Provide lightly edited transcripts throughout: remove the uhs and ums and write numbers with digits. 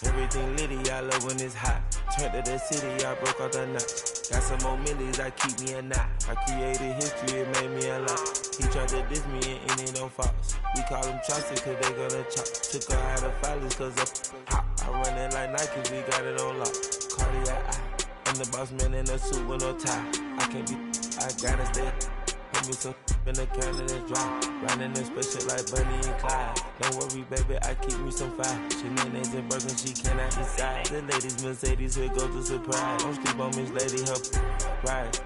Everything litty, I love when it's hot. Turned to the city, I broke out the notch. Got some more millies, I keep me a knot. I created history, it made me a lot. He tried to diss me and it don't false. We call them chopsticks cause they gonna chop. Took her out of filers cause of hot. I run it like Nike, we got it on lock. Cardiac eye. I'm the boss man in a suit with no tie. I can't be, I gotta stay. Put me some in the can and it's dry. Riding this special like Bunny and Clyde. Don't worry, baby, I keep me some fire. Shenanigans and burgers, she cannot decide. The ladies Mercedes, here goes the surprise. Don't sleep on Miss Lady, her right.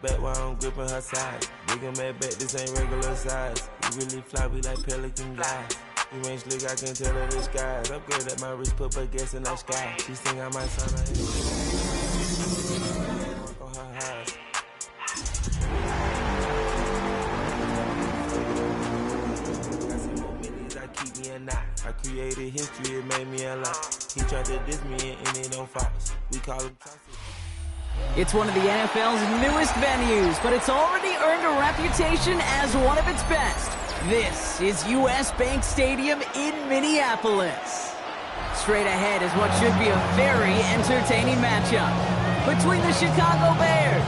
Bet while I'm gripping her side. Big and mad bet, this ain't regular size. We really fly, we like pelican guys. You ain't slick, I can tell her the skies. Upgrade at my wrist, put her gas in the sky. She sing I might sign her on her highs. Keep me a knot. I created history, it made me a lot. He tried to diss me and it don't false. We call him. It's one of the NFL's newest venues, but it's already earned a reputation as one of its best. This is US Bank Stadium in Minneapolis. Straight ahead is what should be a very entertaining matchup between the Chicago Bears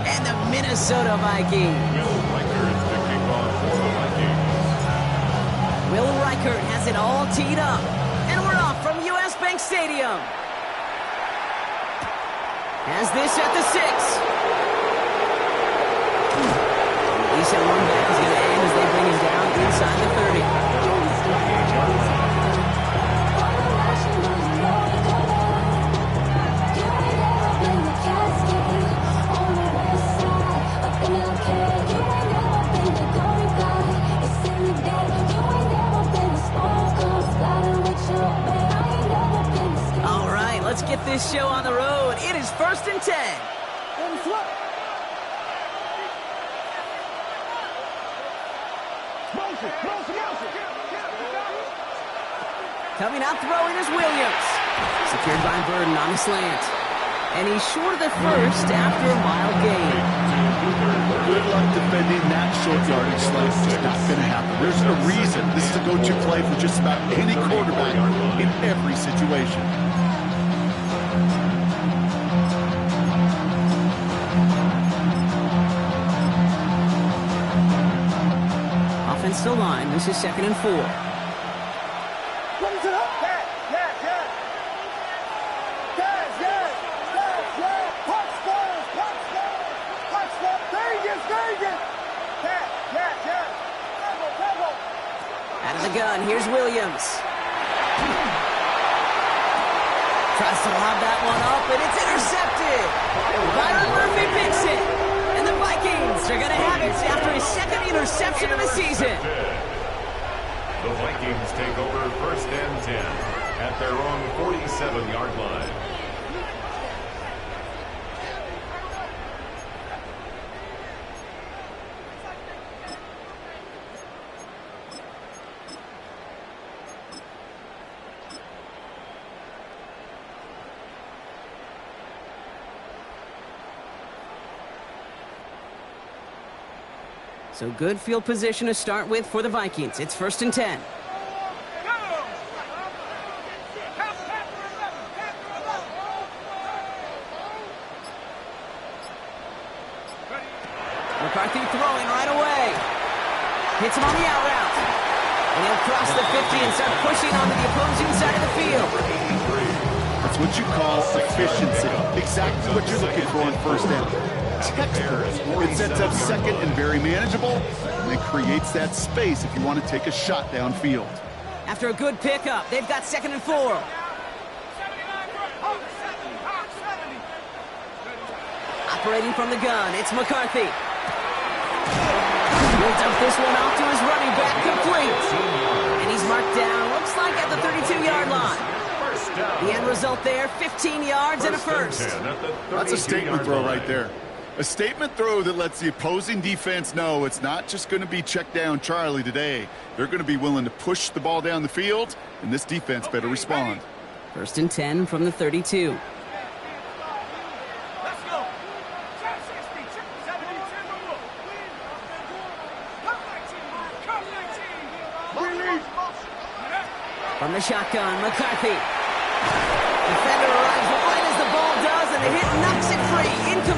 and the Minnesota Vikings. Will Reichert has it all teed up, and we're off from US Bank Stadium. Has this at the 6. He said one back is going to end as they bring him down inside the 30. Let's get this show on the road. It is 1st and 10. Coming out throwing is Williams. Secured by Burden on the slant. And he's short of the first after a mild gain. Good luck defending that short yardage slice. It's not going to happen. There's a reason this is a go-to play for just about any quarterback in every situation. Offensive line, this is 2nd and 4. Out of the gun, here's Williams. Tries to lob that one up, and it's intercepted. Byron Murphy picks it. And the Vikings are going to have it after his 2nd interception of the season. The Vikings take over 1st and 10 at their own 47-yard line. So good field position to start with for the Vikings. It's 1st and 10. McCarthy throwing right away. Hits him on the out route. And he'll cross the 50 and start pushing onto the opposing side of the field. That's what you call efficiency. Exactly what you're looking for on 1st down. Textbook. It sets up 2nd and very manageable, and it creates that space if you want to take a shot downfield. After a good pickup, they've got 2nd and 4. Operating from the gun, it's McCarthy. He'll dump this one off to his running back, complete. And he's marked down, looks like at the 32-yard line. The end result there, 15 yards and a first. That's a statement throw right there. A statement throw that lets the opposing defense know it's not just going to be check down Charlie today. They're going to be willing to push the ball down the field, and this defense better respond. 1st and 10 from the 32. From the shotgun, McCarthy.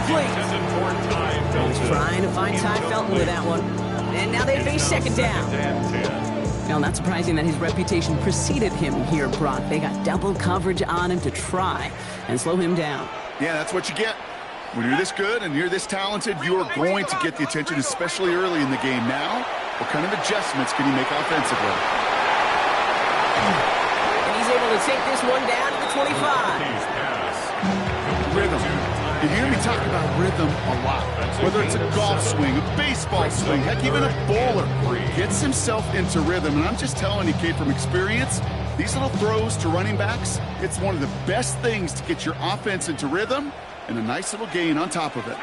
incomplete. He's trying to find Ty Felton with that one. And now they face second down. Well, not surprising that his reputation preceded him here, Brock. They got double coverage on him to try and slow him down. Yeah, that's what you get. When you're this good and you're this talented, you are going to get the attention, especially early in the game. Now, what kind of adjustments can he make offensively? And he's able to take this one down to the 25. Rhythm. You hear me talk about rhythm a lot. Whether it's a golf swing, a baseball swing, heck, even a bowler gets himself into rhythm. And I'm just telling you, kid, from experience, these little throws to running backs, it's one of the best things to get your offense into rhythm and a nice little gain on top of it.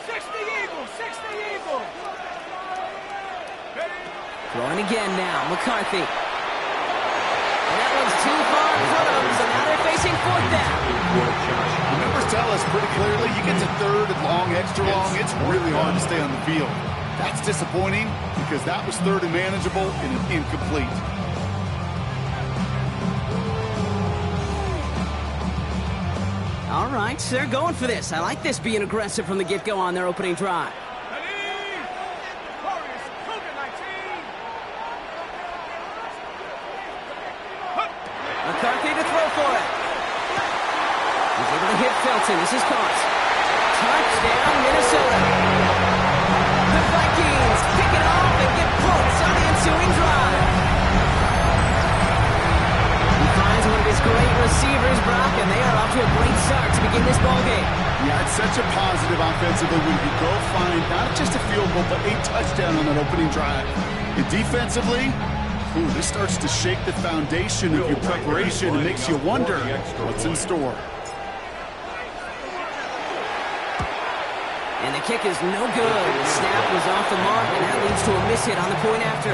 60 Eagles, 60 Eagles. Throwing again now, McCarthy. And that one's too far in front of him, so now they're facing fourth down. The numbers tell us pretty clearly, you get to third and long, extra long, it's really hard to stay on the field. That's disappointing because that was third and manageable and an incomplete. All right, they're going for this. I like this being aggressive from the get-go on their opening drive. McCarthy to throw for it. He's able to hit Felton. This is caught. Touchdown, Minnesota. The Vikings pick it off and get points on the ensuing drive. He finds one of his great receivers, Brock, and they are off to a great start to begin this ballgame. Yeah, it's such a positive offensively when you go find not just a field goal, but a touchdown on that opening drive. And defensively, ooh, this starts to shake the foundation of your preparation and makes you wonder what's in store. And the kick is no good. The snap was off the mark, and that leads to a miss hit on the point after.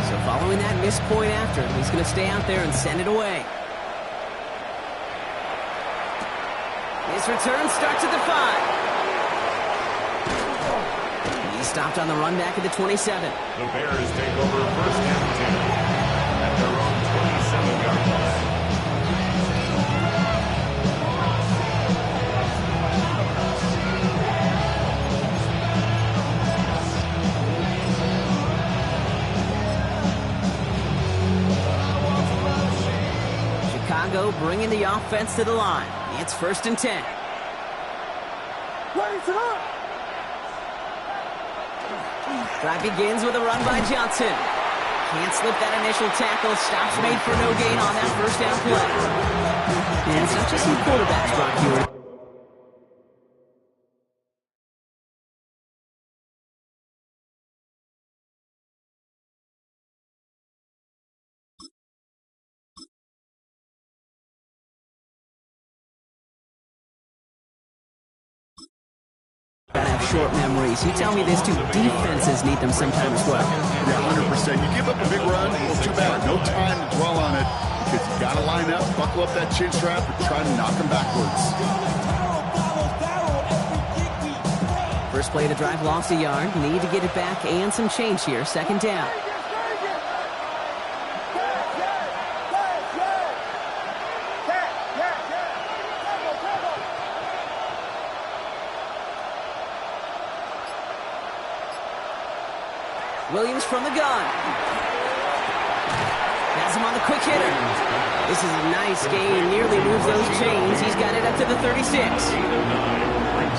So following that missed point after, he's going to stay out there and send it away. His return starts at the 5. He stopped on the run back at the 27. The Bears take over first and 10 at their own 27-yard line. Chicago bringing the offense to the line. It's first and 10. Drive begins with a run by Johnson. Can't slip that initial tackle. Stops made for no gain on that first down play. And it's not just some quarterbacks, Brock Hewitt. Gotta have short memories. You tell me this too. Defenses need them sometimes as well. Yeah, 100%. You give up a big run, well, too bad. No time to dwell on it because you got to line up, buckle up that chin strap, and try to knock them backwards. First play of the drive lost a yard. Need to get it back and some change here. Second down. Williams from the gun. Has him on the quick hitter. This is a nice gain. Nearly moves those chains. He's got it up to the 36.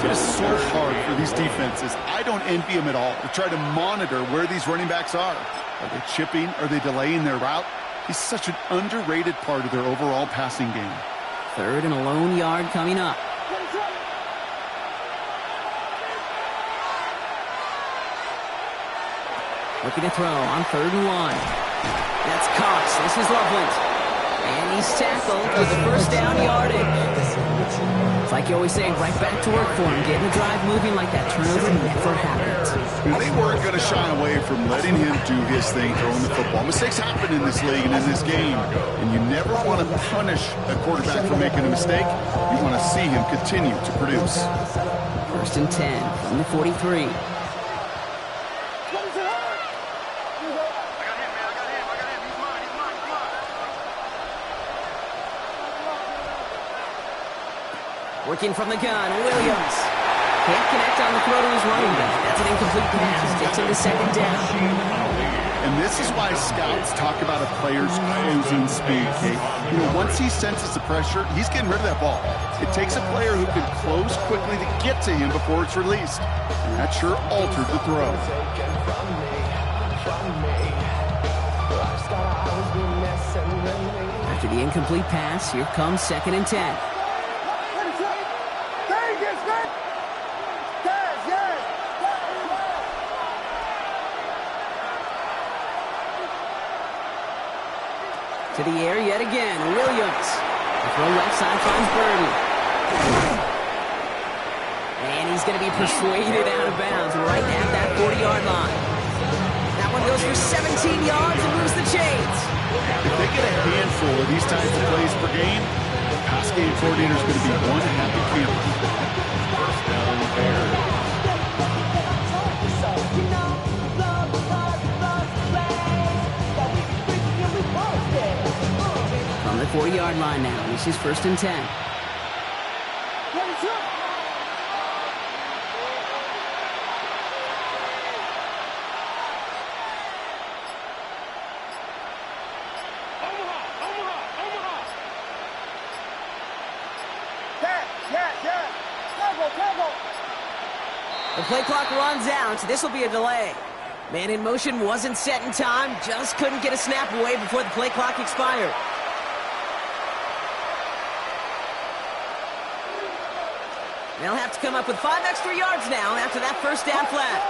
It is so hard for these defenses. I don't envy them at all to try to monitor where these running backs are. Are they chipping? Are they delaying their route? He's such an underrated part of their overall passing game. Third and a lone yard coming up. Looking to throw on 3rd and 1. That's Cox. This is Loveland. And he's tackled with the first down yardage. It's like you always say, right back to work for him. Getting the drive moving like that turnover never happened. They weren't going to shy away from letting him do his thing, throwing the football. Mistakes happen in this league and in this game. And you never want to punish a quarterback for making a mistake. You want to see him continue to produce. First and 10 from the 43. Working from the gun, Williams. Can't connect on the throw to his running back. That's an incomplete pass. Takes him to second down. And this is why scouts talk about a player's closing speed, Kate. You know, once he senses the pressure, he's getting rid of that ball. It takes a player who can close quickly to get to him before it's released. And that sure altered the throw. After the incomplete pass, here comes 2nd and 10. To the air yet again, Williams. The throw left side finds Birdie. And he's going to be persuaded out of bounds right at that 40-yard line. That one goes for 17 yards and moves the chains. If they get a handful of these types of plays per game, the pass game coordinator is going to be one happy camper. First down, Bears. On the 40-yard line now, this is 1st and 10. The play clock runs out. This will be a delay. Man in motion wasn't set in time. Just couldn't get a snap away before the play clock expired. They'll have to come up with 5 extra yards now after that first down flat.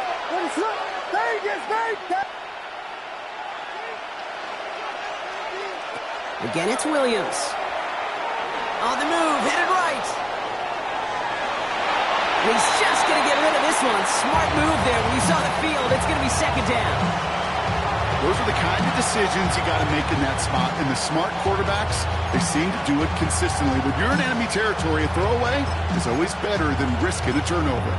Again, it's Williams. On the move, headed right. And he's just going to get rid of this one. Smart move there when he saw the field. It's going to be 2nd down. Those are the kind of decisions you got to make in that spot. And the smart quarterbacks, they seem to do it consistently. When you're in enemy territory, a throwaway is always better than risking a turnover.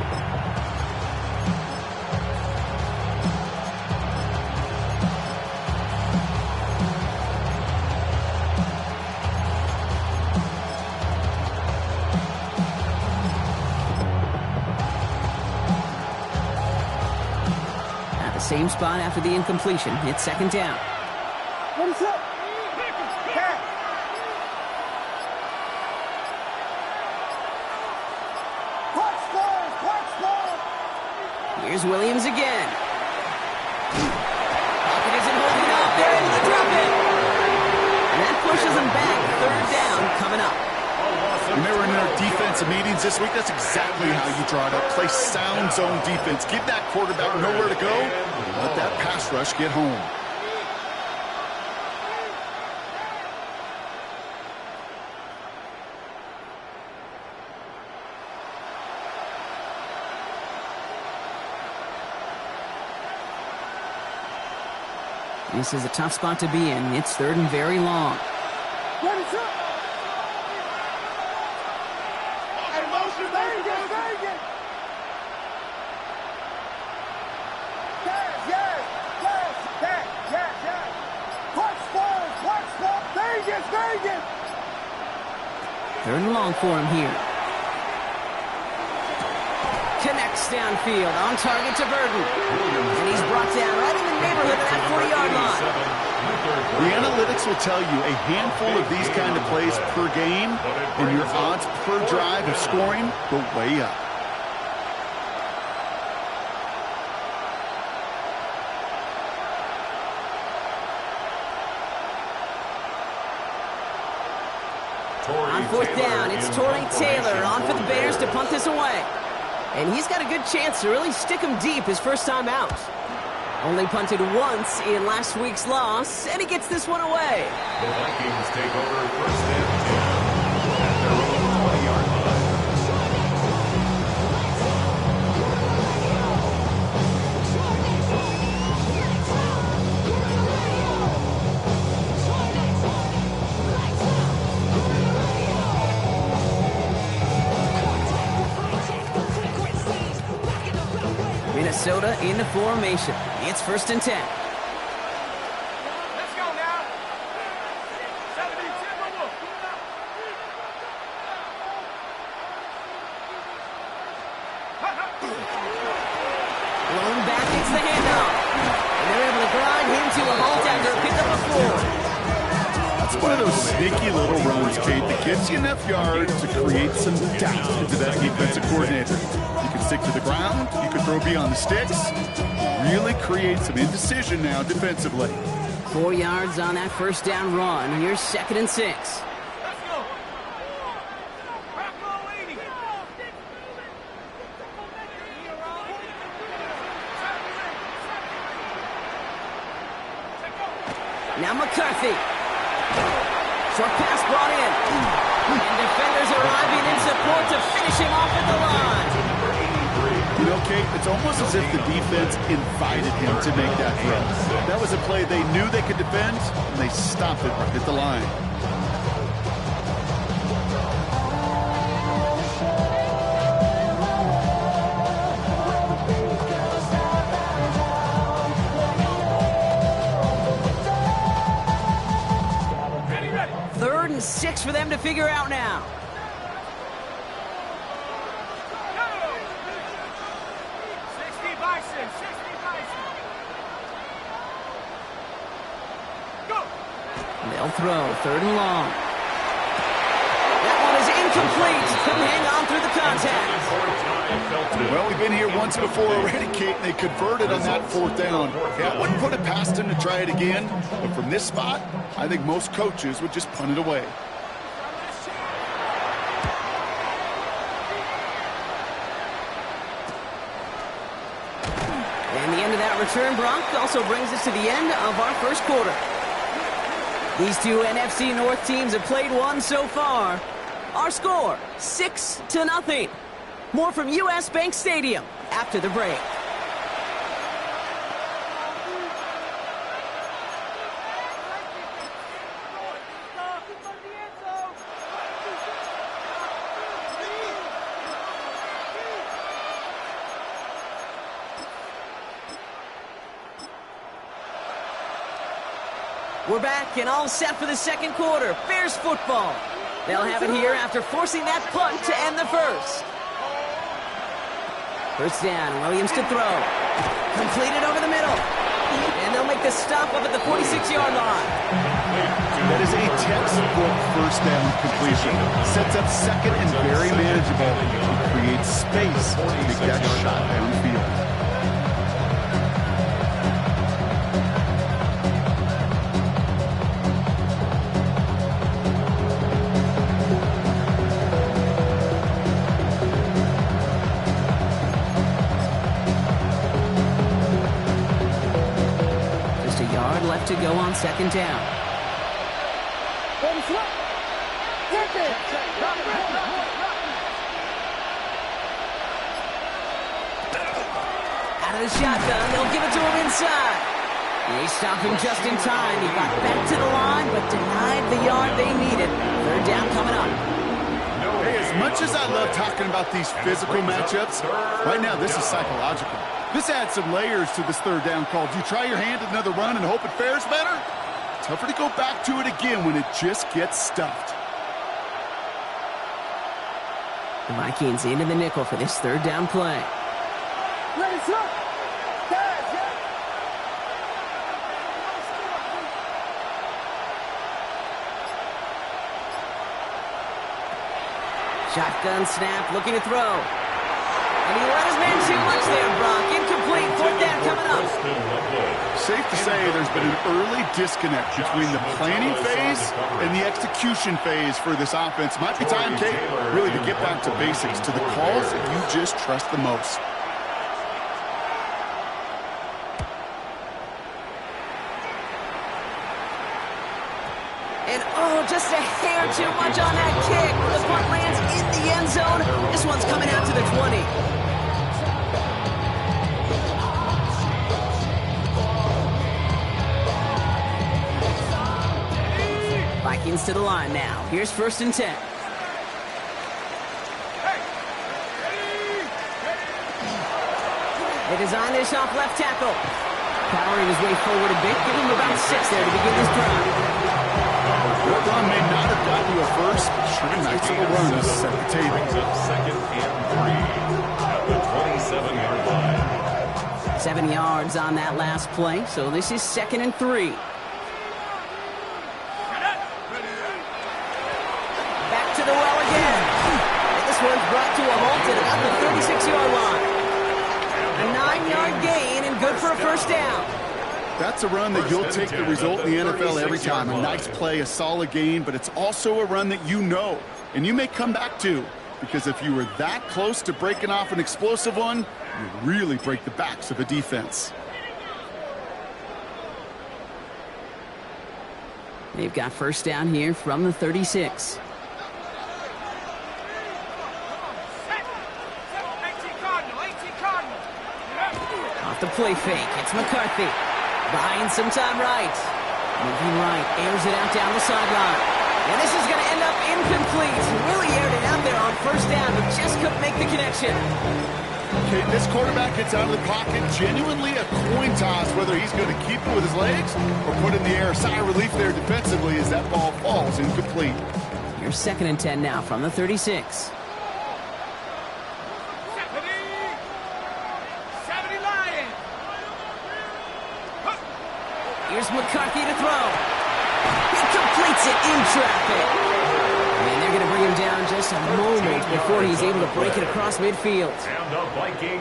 Same spot after the incompletion. It's 2nd down. Here's Williams again. Pocket isn't holding up. They're able to drop it. And that pushes them back. 3rd down coming up. When they were in their defensive meetings this week, that's exactly how you draw it up. Play sound zone defense. Give that quarterback nowhere to go. Let that pass rush get home. This is a tough spot to be in. It's 3rd and very long. Third and long for him here. Connects downfield, on target to Burton. And he's brought down right in the neighborhood of that 40-yard line. The analytics will tell you a handful of these kind of plays per game, and your odds per drive of scoring go way up. On 4th down, it's Torrey Taylor on for the Bears to punt this away. And he's got a good chance to really stick him deep his first time out. Only punted once in last week's loss, and he gets this one away. The Vikings take over 1st and 10 at their own 20-yard line. Minnesota in the formation. It's 1st and 10. Let's go now. 17, gets the handoff. And they're able to grind him to a halt after a pickup of 4. It's one of those sneaky little runs, Kate, that gets you enough yards to create some doubt into that defensive coordinator. You can stick to the ground, you can throw beyond the sticks, really create some indecision now defensively. 4 yards on that first down run. Here's 2nd and 6. Now McCarthy. Short pass brought in. And defenders arriving in support to finish him off at the line. You know, Kate, it's almost as if the defense invited him to make that throw. That was a play they knew they could defend, and they stopped it right at the line. Third and 6 for them to figure out now. They'll throw 3rd and long. That one is incomplete. Couldn't hang on through the contact. Well, we've been here once before already, Kate, and they converted on that 4th down. Yeah, I wouldn't put it past them to try it again, but from this spot, I think most coaches would just punt it away. And the end of that return, Brock, also brings us to the end of our first quarter. These two NFC North teams have played one so far. Our score, 6-0. More from US Bank Stadium after the break. We're back and all set for the second quarter. Bears football. They'll have it here after forcing that punt to end the first. First down, Williams to throw. Completed over the middle. And they'll make the stop up at the 46-yard line. That is a textbook first down completion. Sets up 2nd and very manageable. It creates space to make that shot downfield. Left to go on 2nd down. Out of the shotgun, they'll give it to him inside. They stop him just in time. He got back to the line, but denied the yard they needed. 3rd down coming up. Hey, as much as I love talking about these physical matchups, right now this is psychological. This adds some layers to this 3rd down call. Do you try your hand at another run and hope it fares better? Tougher to go back to it again when it just gets stuffed. The Vikings into the nickel for this 3rd down play. Shotgun snap, looking to throw. And he let his man too much there, Brock. Incomplete, 4th down coming up. Safe to say there's been an early disconnect between the planning phase and the execution phase for this offense. Might be time, Kate, really to get back to basics, to the calls that you just trust the most. And oh, just a hair too much on that kick. The punt lands in the end zone. This one's coming out to the 20. Vikings to the line now. Here's 1st and 10. They design this off left tackle. Powering his way forward a bit. Give him about 6 there to begin this drive. Your run may not have gotten you a first, but sure a nice little run to set the table. 2nd and 3 at the 27-yard line. 7 yards on that last play, so this is 2nd and 3. Back to the well again. And this one's brought to a halt at about the 36-yard line. A 9-yard gain and good for a first down. That's a run that you'll take the result in the NFL every time. A nice play, a solid gain, but it's also a run that you know and you may come back to, because if you were that close to breaking off an explosive one, you really break the backs of a defense. They've got first down here from the 36. Off the play fake, it's McCarthy. Buying some time right. Moving right, airs it out down the sideline. And this is going to end up incomplete. Really aired it out there on first down, but just couldn't make the connection. Okay, this quarterback gets out of the pocket. Genuinely a coin toss whether he's going to keep it with his legs or put it in the air. Sigh of relief there defensively as that ball falls incomplete. Here's 2nd and 10 now from the 36. Here's McCarthy to throw. He completes it in traffic. And they're going to bring him down just a moment before he's able to break it across midfield.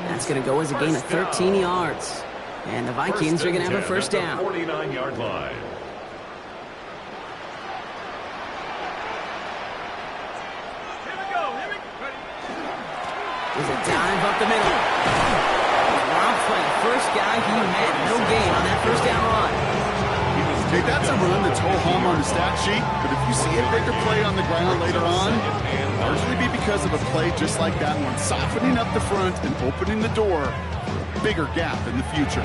That's going to go as a gain of 13 yards. And the Vikings are going to have a first down. 49-yard line. There's a dive up the middle. Rob by the first guy he met. No gain on that first down run. Okay, that's a run that's ho-hum on the stat sheet, but if you see a bigger play on the ground later on, it'll largely be because of a play just like that one, softening up the front and opening the door for a bigger gap in the future.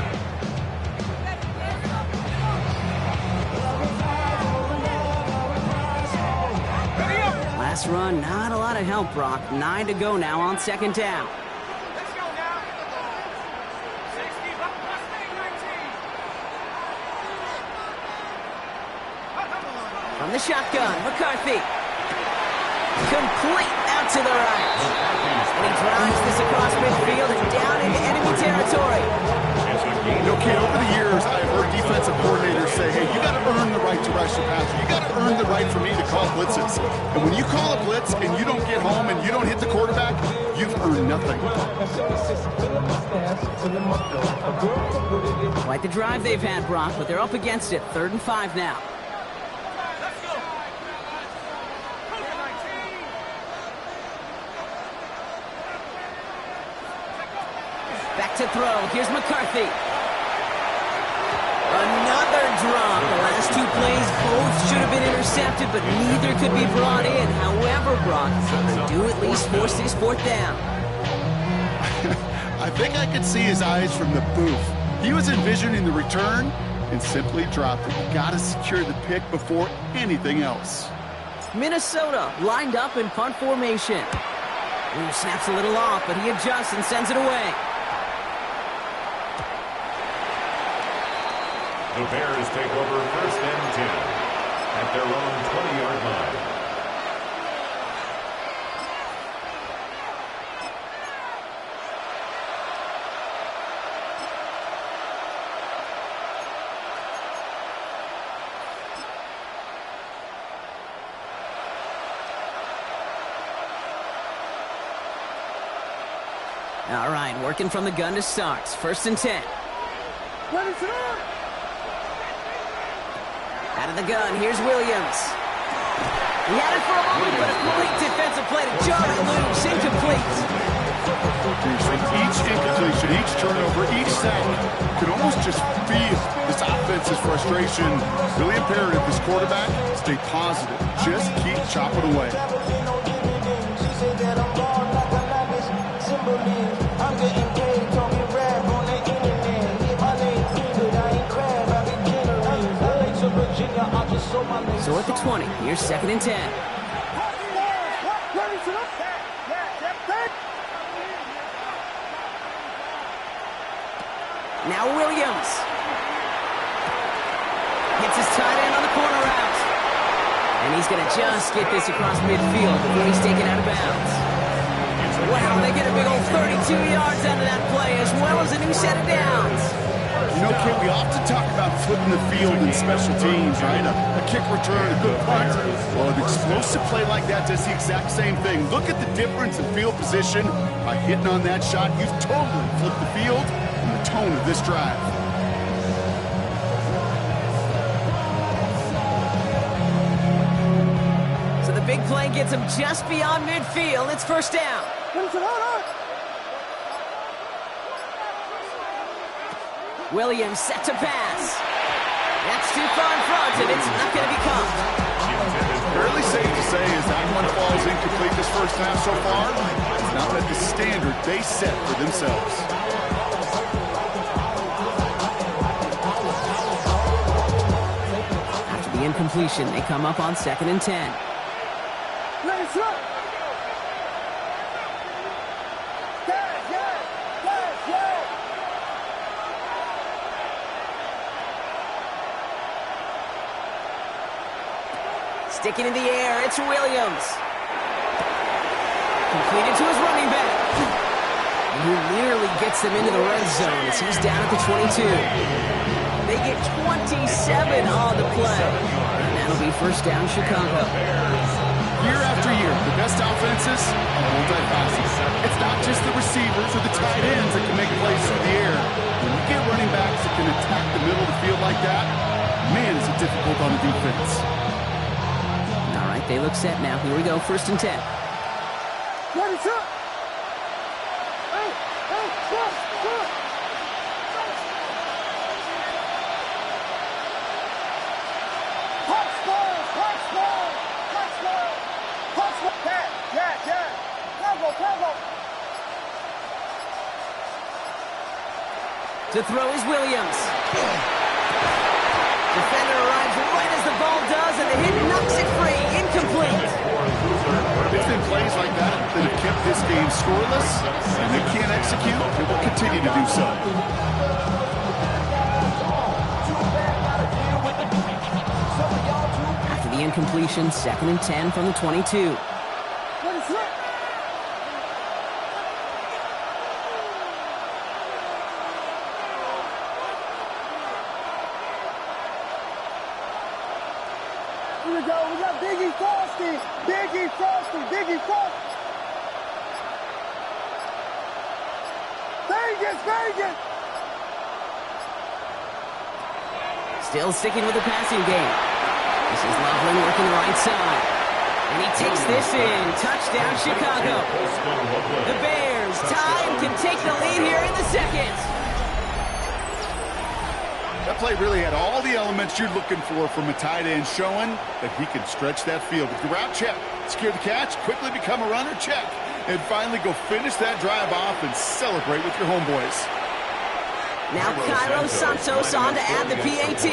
Last run, not a lot of help, Brock. 9 to go now on 2nd down. From the shotgun, McCarthy. Complete out to the right. And he drives this across midfield and down into enemy territory. Okay, over the years, I've heard defensive coordinators say, hey, you got to earn the right to rush the passer. You got to earn the right for me to call blitzes. And when you call a blitz and you don't get home and you don't hit the quarterback, you've earned nothing. Quite the drive they've had, Brock, but they're up against it. 3rd and 5 now. Back to throw. Here's McCarthy. Another drop. The last 2 plays both should have been intercepted, but neither could be brought in. However, Brock, they do at least force this 4th down. I think I could see his eyes from the booth. He was envisioning the return and simply dropped it. You got to secure the pick before anything else. Minnesota lined up in punt formation. Ooh, snaps a little off, but he adjusts and sends it away. The Bears take over 1st and 10 at their own 20-yard line. All right, working from the gun to start. 1st and 10. Out of the gun, here's Williams. He had it for a moment, but a complete defensive play to Jordan loose, incomplete. Each incompletion, each turnover, each sack, you can almost just feel this offense's frustration. Really imperative, this quarterback, stay positive. Just keep chopping away. So at the 20, here's 2nd and 10. Now Williams. Hits his tight end on the corner route. And he's going to just get this across midfield before he's taken out of bounds. Wow, they get a big old 32 yards out of that play, as well as a new set of downs. You know, Kid, we often talk about flipping the field in special teams, right? A kick return, a good punt. Well, an explosive play like that does the exact same thing. Look at the difference in field position. By hitting on that shot, you've totally flipped the field and the tone of this drive. So the big play gets him just beyond midfield. It's first down. Williams set to pass. That's too far in front, and it's not going to be caught. Fairly safe to say as that one falls incomplete this first half so far. It's not met the standard they set for themselves. After the incompletion, they come up on 2nd and 10. Sticking in the air, it's Williams. Completed to his running back. And he nearly gets them into the red zone as he's down at the 22. They get 27 on the play. And that'll be first down, Chicago. Year after year, the best offenses are multi-faceted. It's not just the receivers or the tight ends that can make plays through the air. When you get running backs that can attack the middle of the field like that, man, is it difficult on the defense. All right, they look set now. Here we go, 1st and 10. Ready, set. Hey, stop. To throw is Williams. Defender arrives right as the ball does, and the hit knocks it free. Incomplete. It's been plays like that that have kept this game scoreless, and they can't execute. They will continue to do so. After the incompletion, 2nd and 10 from the 22. We got Biggie Frosty. Vegas. Still sticking with the passing game. This is Loveland working the right side. And he takes this in. Touchdown, Chicago. The Bears tie and can take the lead here in the second. That play really had all the elements you're looking for from a tight end, showing that he can stretch that field. With the route, check. Secure the catch, quickly become a runner, check. And finally go finish that drive off and celebrate with your homeboys. Now Cairo Santos on to add the PAT.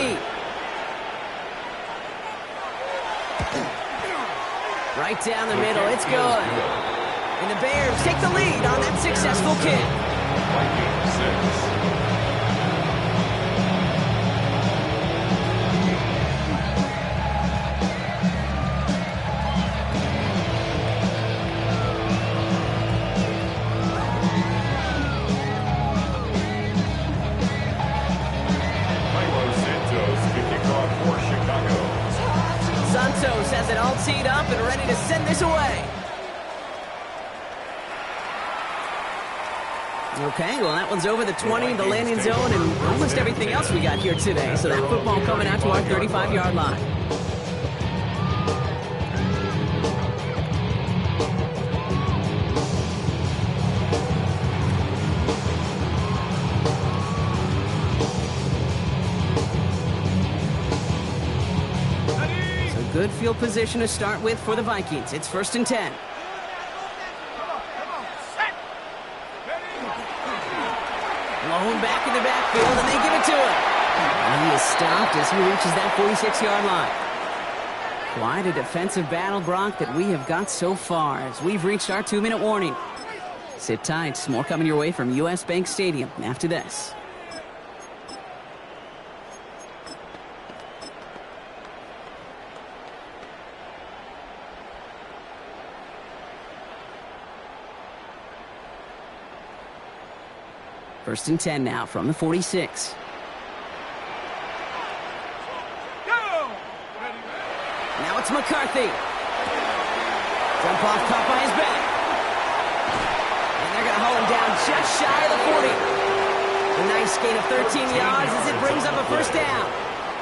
Right down the middle, it's good. And the Bears take the lead on that successful kick. Vikings 6. Santos has it all teed up and ready to send this away. Okay, well, that one's over the 20, the landing zone, and almost everything else we got here today. So that football coming out to our 35-yard line. Good field position to start with for the Vikings. It's 1st and 10. Blown back in the backfield, and they give it to him. And he is stopped as he reaches that 46-yard line. Quite a defensive battle, Brock, that we have got so far as we've reached our 2-minute warning. Sit tight. More coming your way from U.S. Bank Stadium after this. First and 10 now from the 46. Now it's McCarthy. Jump off caught by his back. And they're going to haul him down just shy of the 40. A nice gain of 13 yards as it brings up a first down.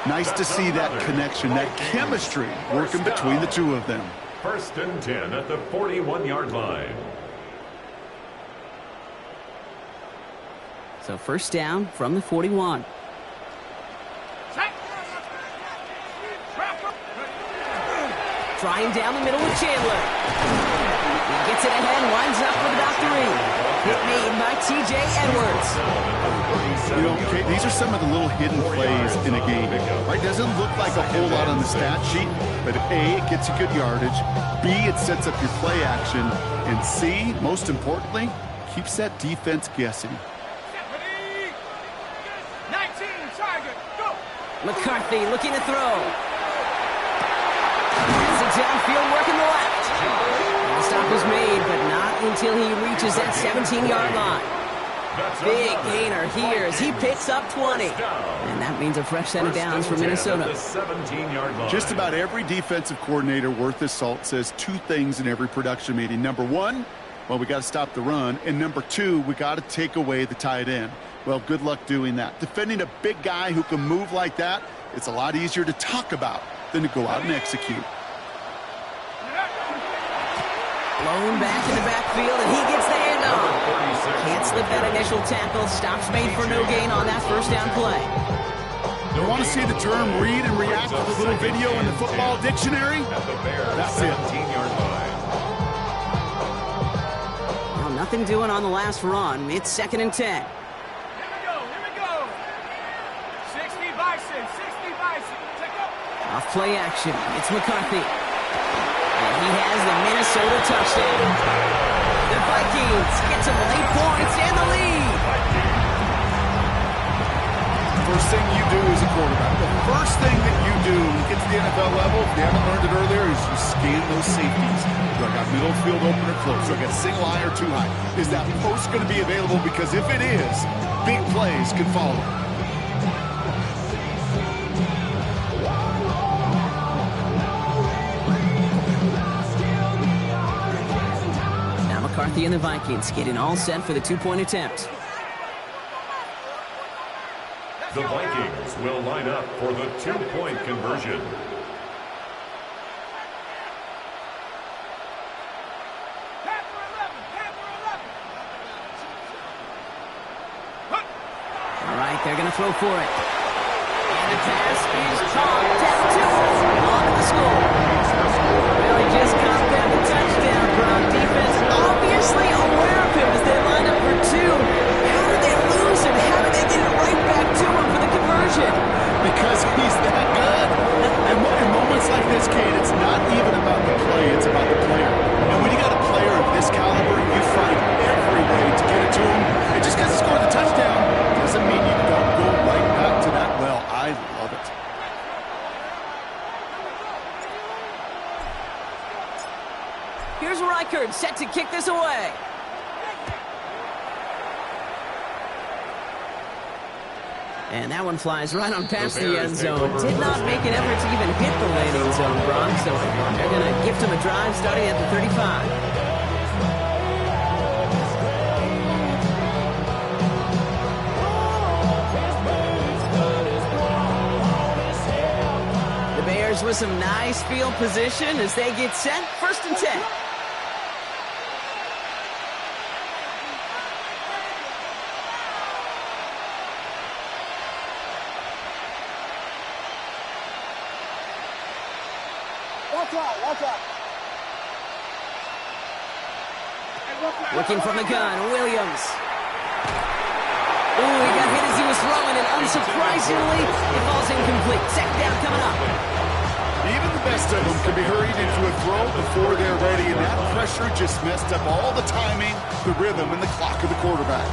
Nice to see that connection, that chemistry working between the two of them. First and 10 at the 41-yard line. So first down from the 41. Trying down the middle with Chandler. He gets it ahead, winds up with about 3. Hit made by T.J. Edwards. You know, Kate, these are some of the little hidden plays in a game. Right? Doesn't look like a whole lot on the stat sheet, but A, it gets you good yardage. B, it sets up your play action. And C, most importantly, keeps that defense guessing. McCarthy looking to throw. Has it downfield working the left. And the stop was made, but not until he reaches that 17-yard line. Big gainer here as he picks up 20. And that means a fresh set of downs for Minnesota. Just about every defensive coordinator worth his salt says two things in every production meeting. Number one, well, we got to stop the run. And number two, we got to take away the tight end. Well, good luck doing that. Defending a big guy who can move like that, it's a lot easier to talk about than to go out and execute. Blown back in the backfield, and he gets the handoff. Can't slip that initial tackle. Stops made for no gain on that first down play. You want to see the term read and react to the little video in the football dictionary? That's it. Well, nothing doing on the last run. It's second and 10. Off play action. It's McCarthy. And he has the Minnesota touchdown. The Vikings get some late points and the lead. First thing you do as a quarterback, the first thing that you do when you get to the NFL level, if you haven't learned it earlier, is you scan those safeties. Do I got middle field open or close? Do I got single high or too high? Is that post going to be available? Because if it is, big plays can follow. McCarthy and the Vikings getting all set for the two-point attempt. The Vikings will line up for the two-point conversion. All right, they're going to throw for it. And the pass is caught down to on the score. Well, he just caught them the touchdown, Brown. Defense obviously aware of him as they line up for 2. How did they lose him? How did they get it right back to him for the conversion? Because he's that good. And in moments like this, Kate, it's not even about the play, it's about the player. And when you got a player of this caliber, you find every way to get it to him. And just because he scored the touchdown doesn't mean you don't go right back to that well. I love it. Here's Reichard set to kick this away. And that one flies right on past the end zone. Did not make an effort to even hit the landing zone, Bronx. So they're going to gift him a drive starting at the 35. The Bears with some nice field position as they get set. First and 10. Watch out. Looking from the gun, Williams. Ooh, he got hit as he was throwing, and unsurprisingly, it falls incomplete. Second down coming up. Even the best of them can be hurried into a throw before they're ready, and that pressure just messed up all the timing, the rhythm, and the clock of the quarterback.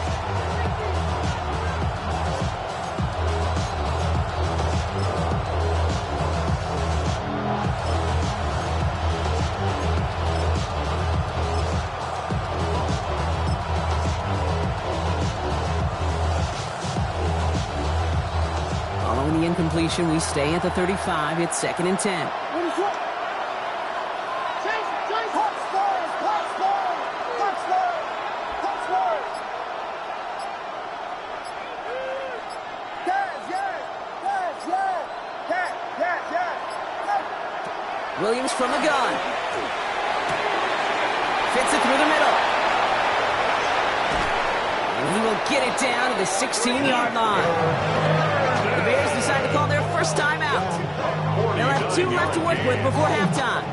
incompletion. We stay at the 35. It's 2nd and 10. Williams from the gun. Fits it through the middle. And he will get it down to the 16-yard line. The Bears decide to call their first timeout. They'll have 2 left to work with before halftime.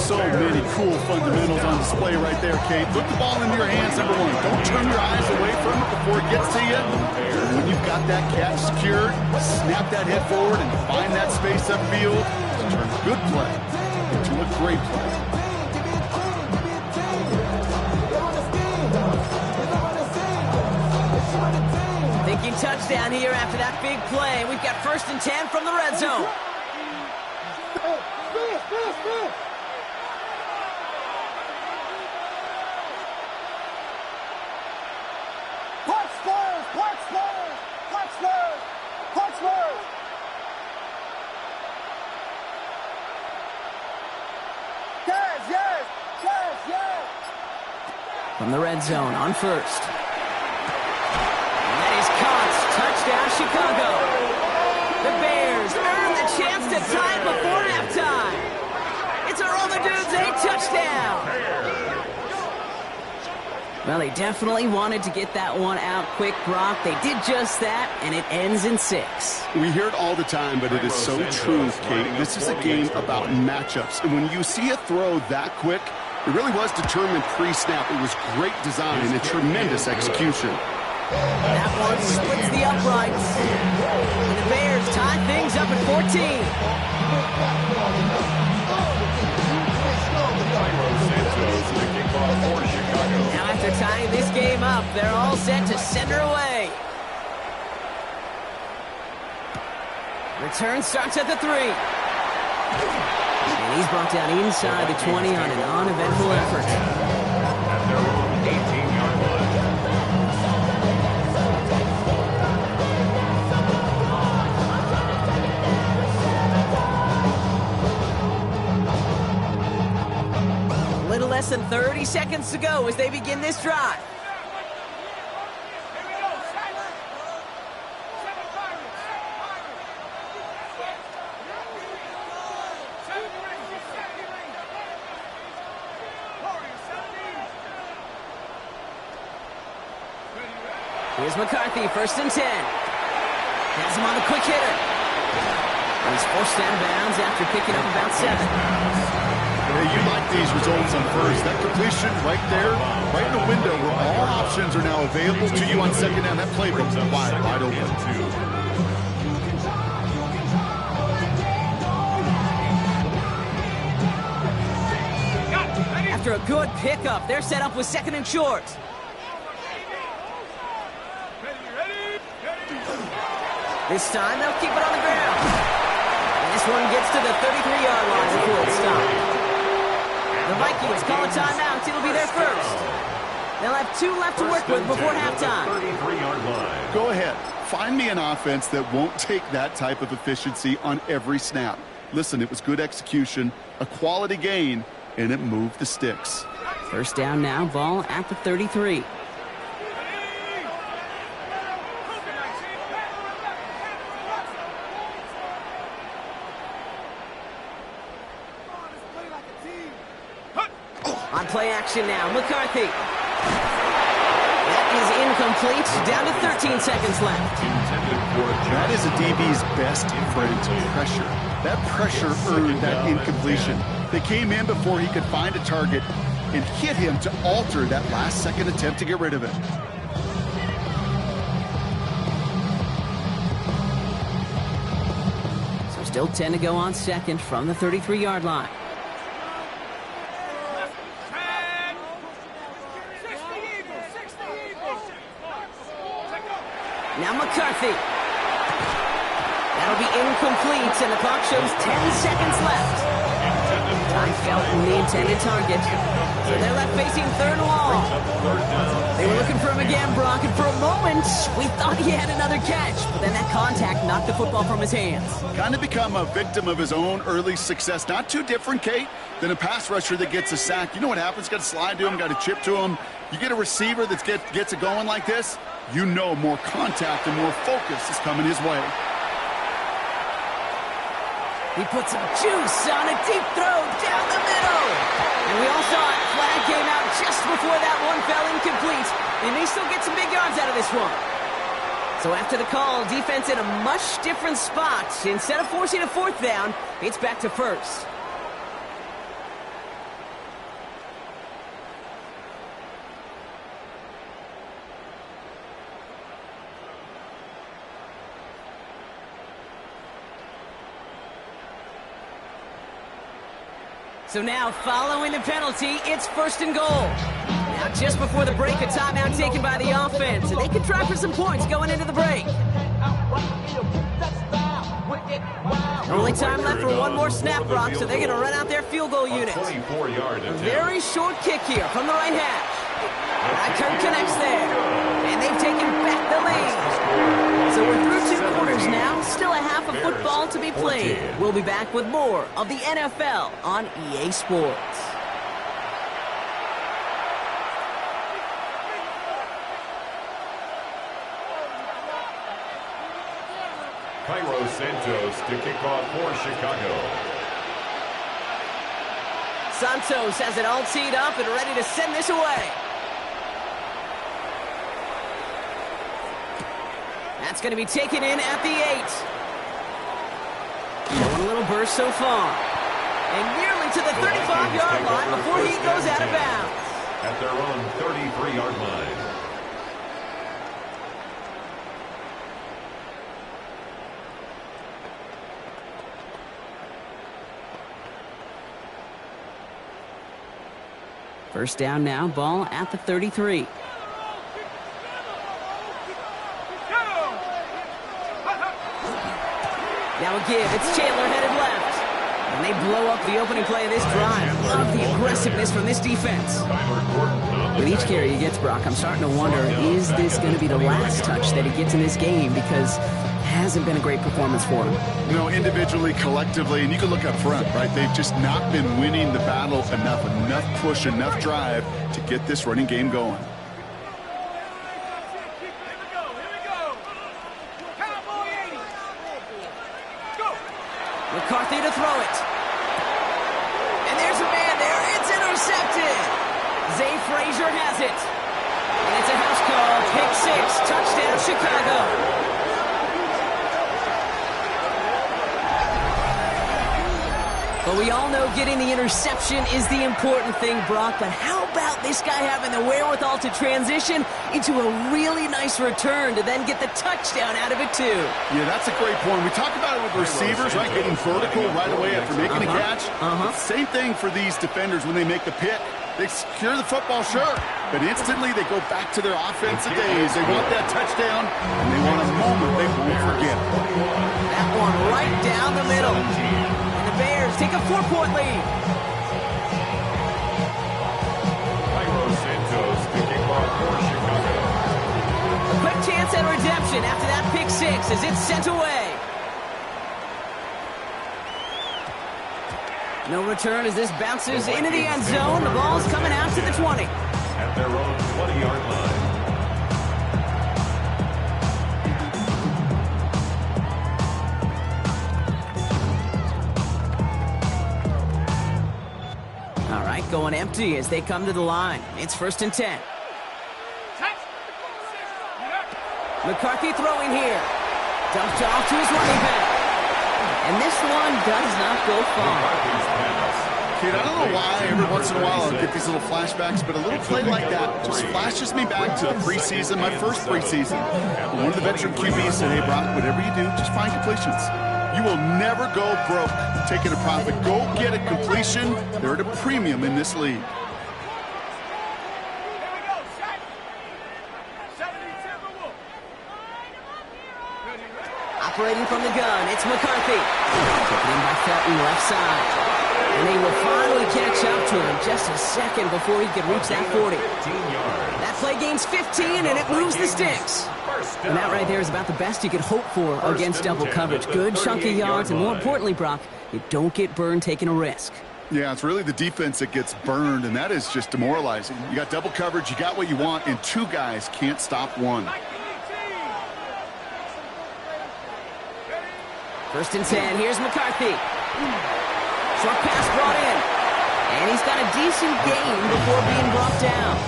So many cool fundamentals on display right there, Kate. Put the ball into your hands, number one. Don't turn your eyes away from it before it gets to you. When you've got that catch secured, snap that head forward and find that space upfield. Turn a good play into a great play. Thinking touchdown here after that big play. We've got 1st and 10 from the red zone. From the red zone on 1st. And that is caught. Touchdown, Chicago. The Bears earn the chance to tie it before halftime. It's a Roller Dudes 8 touchdown. Well, they definitely wanted to get that one out quick, Brock. They did just that, and it ends in 6. We hear it all the time, but it is so true, Kate. This is a game about matchups. And when you see a throw that quick, it really was determined pre-snap. It was great design and tremendous execution. That one splits the uprights. And the Bears tie things up at 14. Now after tying this game up, they're all set to send her away. Return starts at the 3. And he's brought down inside the 20 on an uneventful effort. At their own 18-yard A little less than 30 seconds to go as they begin this drive. Here's McCarthy, 1st and 10. Has him on the quick hitter. And he's forced out of bounds after picking up about 7. Yeah, you like these results on 1st. That completion right there, right in the window where all options are now available to you on 2nd down. That playbook is wide open. After a good pickup, they're set up with 2nd and short. This time, they'll keep it on the ground. And this one gets to the 33-yard line before it's stopped. The Vikings call a timeout. It'll be their first. They'll have 2 left to work with before halftime. 33-yard line. Go ahead. Find me an offense that won't take that type of efficiency on every snap. Listen, it was good execution, a quality gain, and it moved the sticks. 1st down now, ball at the 33. On play action now, McCarthy. That is incomplete, down to 13 seconds left. That is a DB's best friend, pressure. That pressure earned that incompletion. They came in before he could find a target and hit him to alter that last-second attempt to get rid of it. So still 10 to go on 2nd from the 33-yard line. Now McCarthy. That'll be incomplete, and the clock shows 10 seconds left. Time Felton, the intended target. So they're left facing third and long. They were looking for him again, Brock, and for a moment, we thought he had another catch. But then that contact knocked the football from his hands. Kind of become a victim of his own early success. Not too different, Kate, than a pass rusher that gets a sack. You know what happens? Got to slide to him, got to chip to him. You get a receiver that gets it going like this, you know more contact and more focus is coming his way. He put some juice on a deep throw down the middle. And we all saw it. Flag came out just before that one fell incomplete. They may still get some big yards out of this one. So after the call, defense in a much different spot. Instead of forcing a fourth down, it's back to first. So now, following the penalty, it's first and goal. Now, just before the break, a timeout taken by the offense. And they can try for some points going into the break. Only time left for one more snap, Brock, so they're going to run out their field goal unit. A very short kick here from the right hash. Kirk connects there. And they've taken back the lead. So we're through 2 quarters now. Still a half of football to be played. We'll be back with more of the NFL on EA Sports. Cairo Santos to kick off for Chicago. Santos has it all teed up and ready to send this away. That's going to be taken in at the 8. Showing a little burst so far. And nearly to the 35-yard line before he goes out of bounds. At their own 33-yard line. First down now, ball at the 33. Now a give, it's Chandler headed left. And they blow up the opening play of this drive. Love the aggressiveness from this defense. With each carry he gets, Brock, I'm starting to wonder, is this going to be the last touch that he gets in this game? Because it hasn't been a great performance for him. You know, individually, collectively, and you can look up front, right? They've just not been winning the battle enough push, enough drive to get this running game going. McCarthy to throw it. And there's a man there. It's intercepted. Zay Frazier has it. And it's a house call. Pick 6. Touchdown, Chicago. But we all know getting the interception is the important thing, Brock. But how about this guy having the wherewithal to transition into a really nice return to then get the touchdown out of it, too? Yeah, that's a great point. We talk about it with receivers, right? Getting vertical right away after making a catch. Same thing for these defenders when they make the pick. They secure the football, sure, but instantly they go back to their offensive days. They want that touchdown, and they want a moment they won't forget. That one right down the middle. And the Bears take a 4-point lead. Cairo Santos to kick off for Chicago. A quick chance at redemption after that pick 6 as it's sent away. No return as this bounces into the end zone. The ball's coming out to the 20. At their own 20-yard line. All right, going empty as they come to the line. It's first and 10. McCarthy throwing here. Dumped off to his running back. And this one does not go far. Kid, I don't know why every once in a while I'll get these little flashbacks, but a little play like that just flashes me back to the preseason, my first preseason. One of the veteran QBs said, hey, Brock, whatever you do, just find completions. You will never go broke taking a profit. Go get a completion. They're at a premium in this league. Operating from the gun, it's McCarthy. Taken in by Felton, left side. And they will finally catch up to him just a second before he could reach that 40. That play gains 15, and it moves the sticks. And that right there is about the best you could hope for against double coverage. Good chunky yards, and more importantly, Brock, you don't get burned taking a risk. Yeah, it's really the defense that gets burned, and that is just demoralizing. You got double coverage, you got what you want, and two guys can't stop one. 1st and 10, here's McCarthy. Short pass brought in. And he's got a decent gain before being brought down.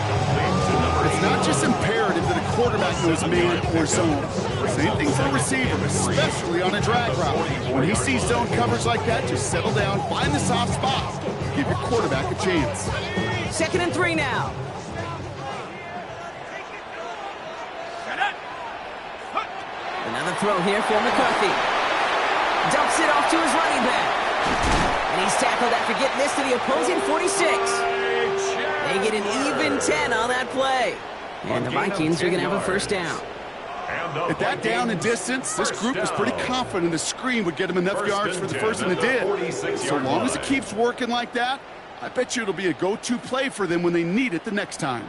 It's not just imperative that a quarterback knows man or zone. Same thing for the receiver, especially on a drag route. When he sees zone coverage like that, just settle down, find the soft spot, give your quarterback a chance. 2nd and 3 now. Another throw here for McCarthy. Dumps it off to his running back. And he's tackled after getting this to the opposing 46. They get an even 10 on that play. And the Vikings are going to have a 1st down. At that down and distance, this group was pretty confident the screen would get him enough yards for the 1st, and it did. So long as it keeps working like that, I bet you it'll be a go-to play for them when they need it the next time.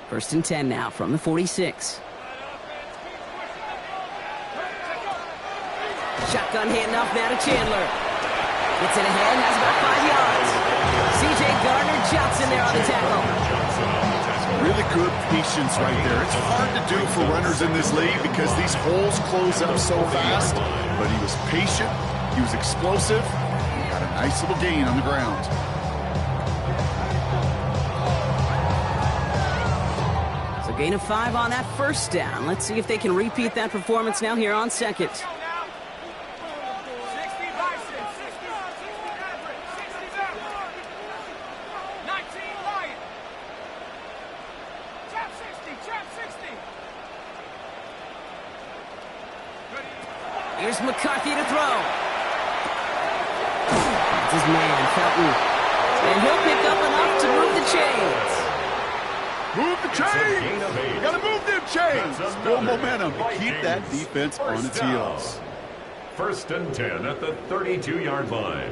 First and 10 now from the 46. Shotgun handoff now to Chandler. Gets it ahead, has about 5 yards. C.J. Gardner-Johnson there on the tackle. Really good patience right there. It's hard to do for runners in this league because these holes close up so fast. But he was patient, he was explosive, he got a nice little gain on the ground. So gain of 5 on that 1st down. Let's see if they can repeat that performance now here on 2nd. Here's McCarthy to throw. That's his man, Felton. And he'll pick up enough to move the chains. Move the chains! You gotta move them chains! Build momentum and keep that defense on its heels. 1st and 10 at the 32-yard line.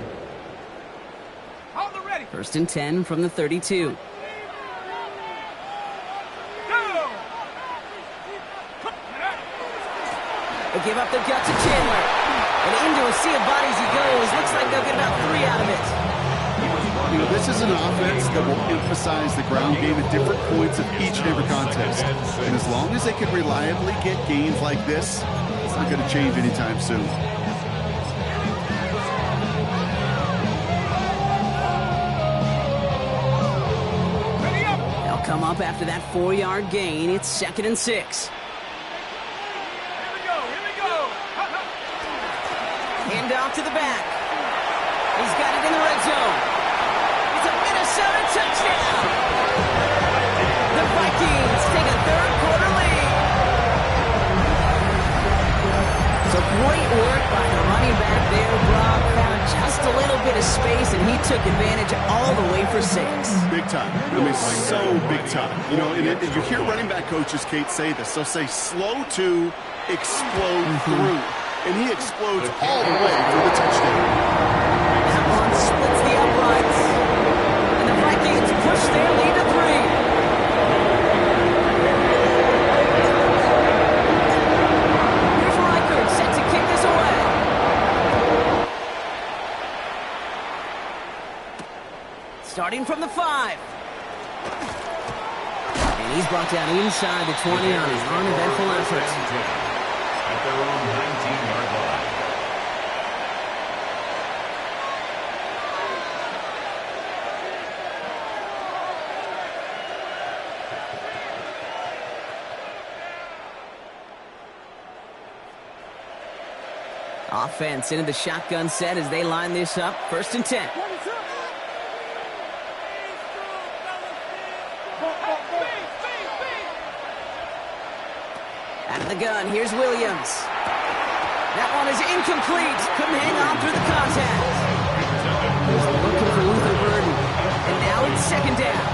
1st and 10 from the 32. They give up the gut to Chandler. And into a sea of bodies he goes. Looks like they'll get about 3 out of it. You know, this is an offense that will emphasize the ground game at different points of each and every contest. And as long as they can reliably get gains like this, it's not going to change anytime soon. They'll come up after that 4-yard gain. It's 2nd and 6. Hand off to the back. He's got it in the red zone. It's a Minnesota touchdown. The Vikings take a 3rd quarter lead. So great work by the running back there, Brock. Found just a little bit of space, and he took advantage all the way for 6. Big time. I mean, so big time. You know, and you hear running back coaches, Kate, say this. They'll say slow to explode through. And he explodes all the way for the touchdown. That one splits the uprights. And the Vikings push their lead to 3. Here's Reichert set to kick this away. Starting from the 5. And he's brought down inside the 20 on his uneventful effort. At their own 19-yard line. Offense into the shotgun set as they line this up. 1st and 10. Out of the gun, here's Williams. That one is incomplete. Couldn't hang on through the contact. Looking for Luther Burden. And now it's 2nd down.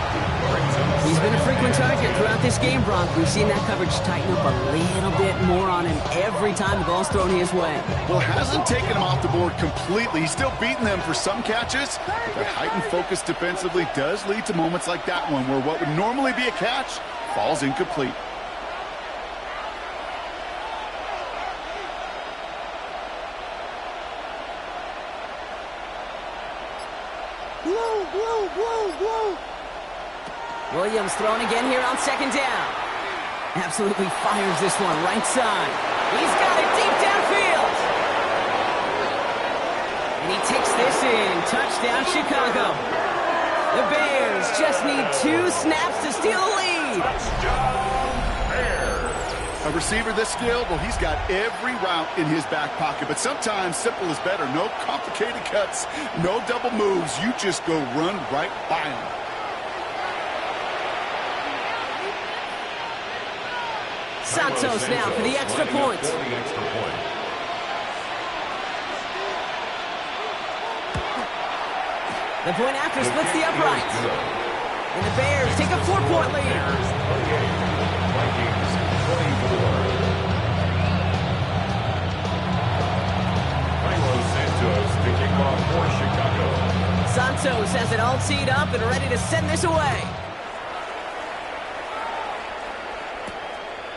He's been a frequent target throughout this game, Brock, we've seen that coverage tighten up a little bit more on him every time the ball's thrown his way. Well, hasn't taken him off the board completely. He's still beating them for some catches. But heightened focus defensively does lead to moments like that one where what would normally be a catch falls incomplete. Williams throwing again here on second down. Absolutely fires this one right side. He's got it deep downfield. And he takes this in. Touchdown, Chicago. The Bears just need 2 snaps to steal the lead. A receiver this skilled, well, he's got every route in his back pocket. But sometimes simple is better. No complicated cuts, no double moves. You just go run right by him. Santos now for the extra point. The point after splits the uprights. And the Bears take a 4-point lead. Vikings 24. Santos to kick off for Chicago. Santos has it all teed up and ready to send this away.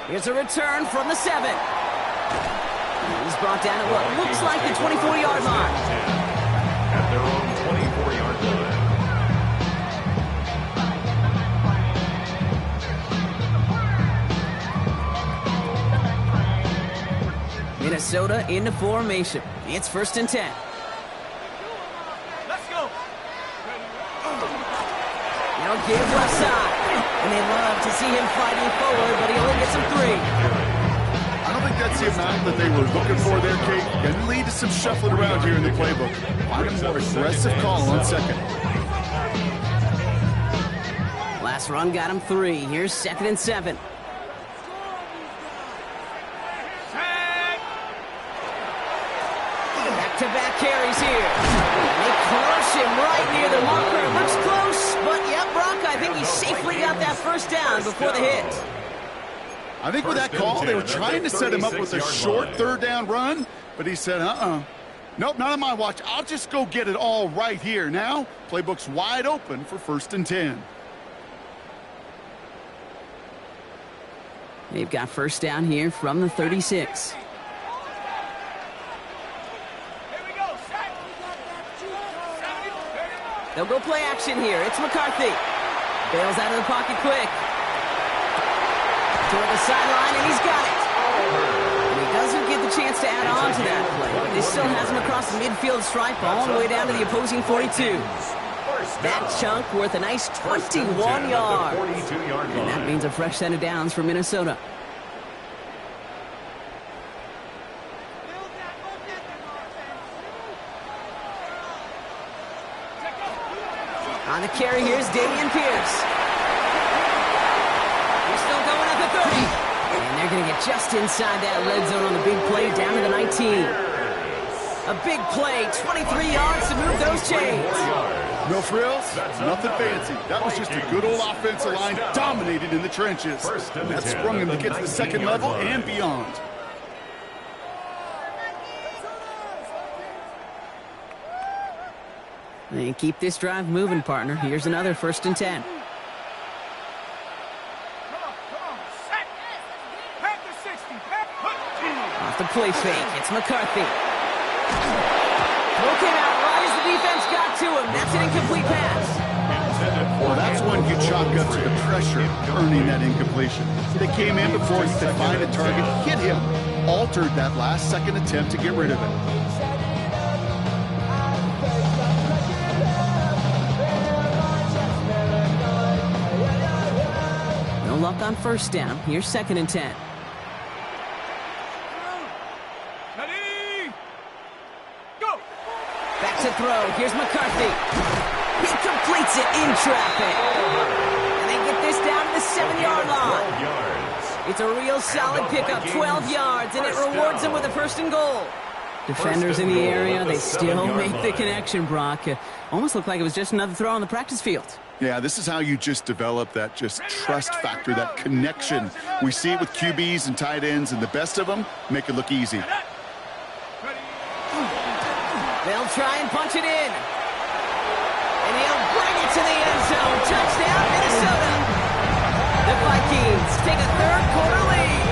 Here's a return from the 7. He's brought down at what looks like the 24-yard line. At their own 24-yard line. Minnesota into formation. It's 1st and 10. Let's go. Now give left side. And they love to see him fighting forward, but he only gets him 3. I don't think that's the amount that they were looking for there, Kate. Can lead to some shuffling around here in the playbook. Find a more aggressive call on second. Last run got him 3. Here's 2nd and 7. Back-to-back carries here. They crush him right near the marker. It looks close, but yeah, Brock, I think he safely got that 1st down before the hit. I think with that call, they were trying to set him up with a short 3rd down run, but he said, nope, not on my watch. I'll just go get it all right here. Now, playbook's wide open for 1st and 10. They've got 1st down here from the 36. They'll go play action here. It's McCarthy. Bails out of the pocket quick. Toward the sideline, and he's got it. And he doesn't get the chance to add on to that play. This still has him across the midfield stripe all the way down to the opposing 42. That chunk worth a nice 21 yards. And that means a fresh set of downs for Minnesota. On the carry, here's Dameon Pierce. He's still going at the 30. And they're going to get just inside that red zone on the big play down to the 19. A big play, 23 yards to move those chains. No frills, nothing fancy. That was just a good old offensive line dominated in the trenches. And that sprung him to get to the 2nd level and beyond. They keep this drive moving, partner. Here's another 1st and 10. Off the play fake, it's McCarthy. Broken out right as the defense got to him. That's an incomplete pass. Well, that's one you chalk up to the pressure earning that incompletion. They came in before he could find a target, hit him, altered that last 2nd attempt to get rid of it. Luck on 1st down. Here's 2nd and 10. Ready? Go! Back to throw. Here's McCarthy. He completes it in traffic. And they get this down to the 7-yard line. It's a real solid pickup. 12 yards, and it rewards them with a 1st and goal. Defenders in the area, they still make the connection, Brock. Almost looked like it was just another throw on the practice field. Yeah, this is how you just develop that just trust factor, that connection. We see it with QBs and tight ends, and the best of them make it look easy. They'll try and punch it in. And he'll bring it to the end zone. Touchdown, Minnesota. The Vikings take a third-quarter lead.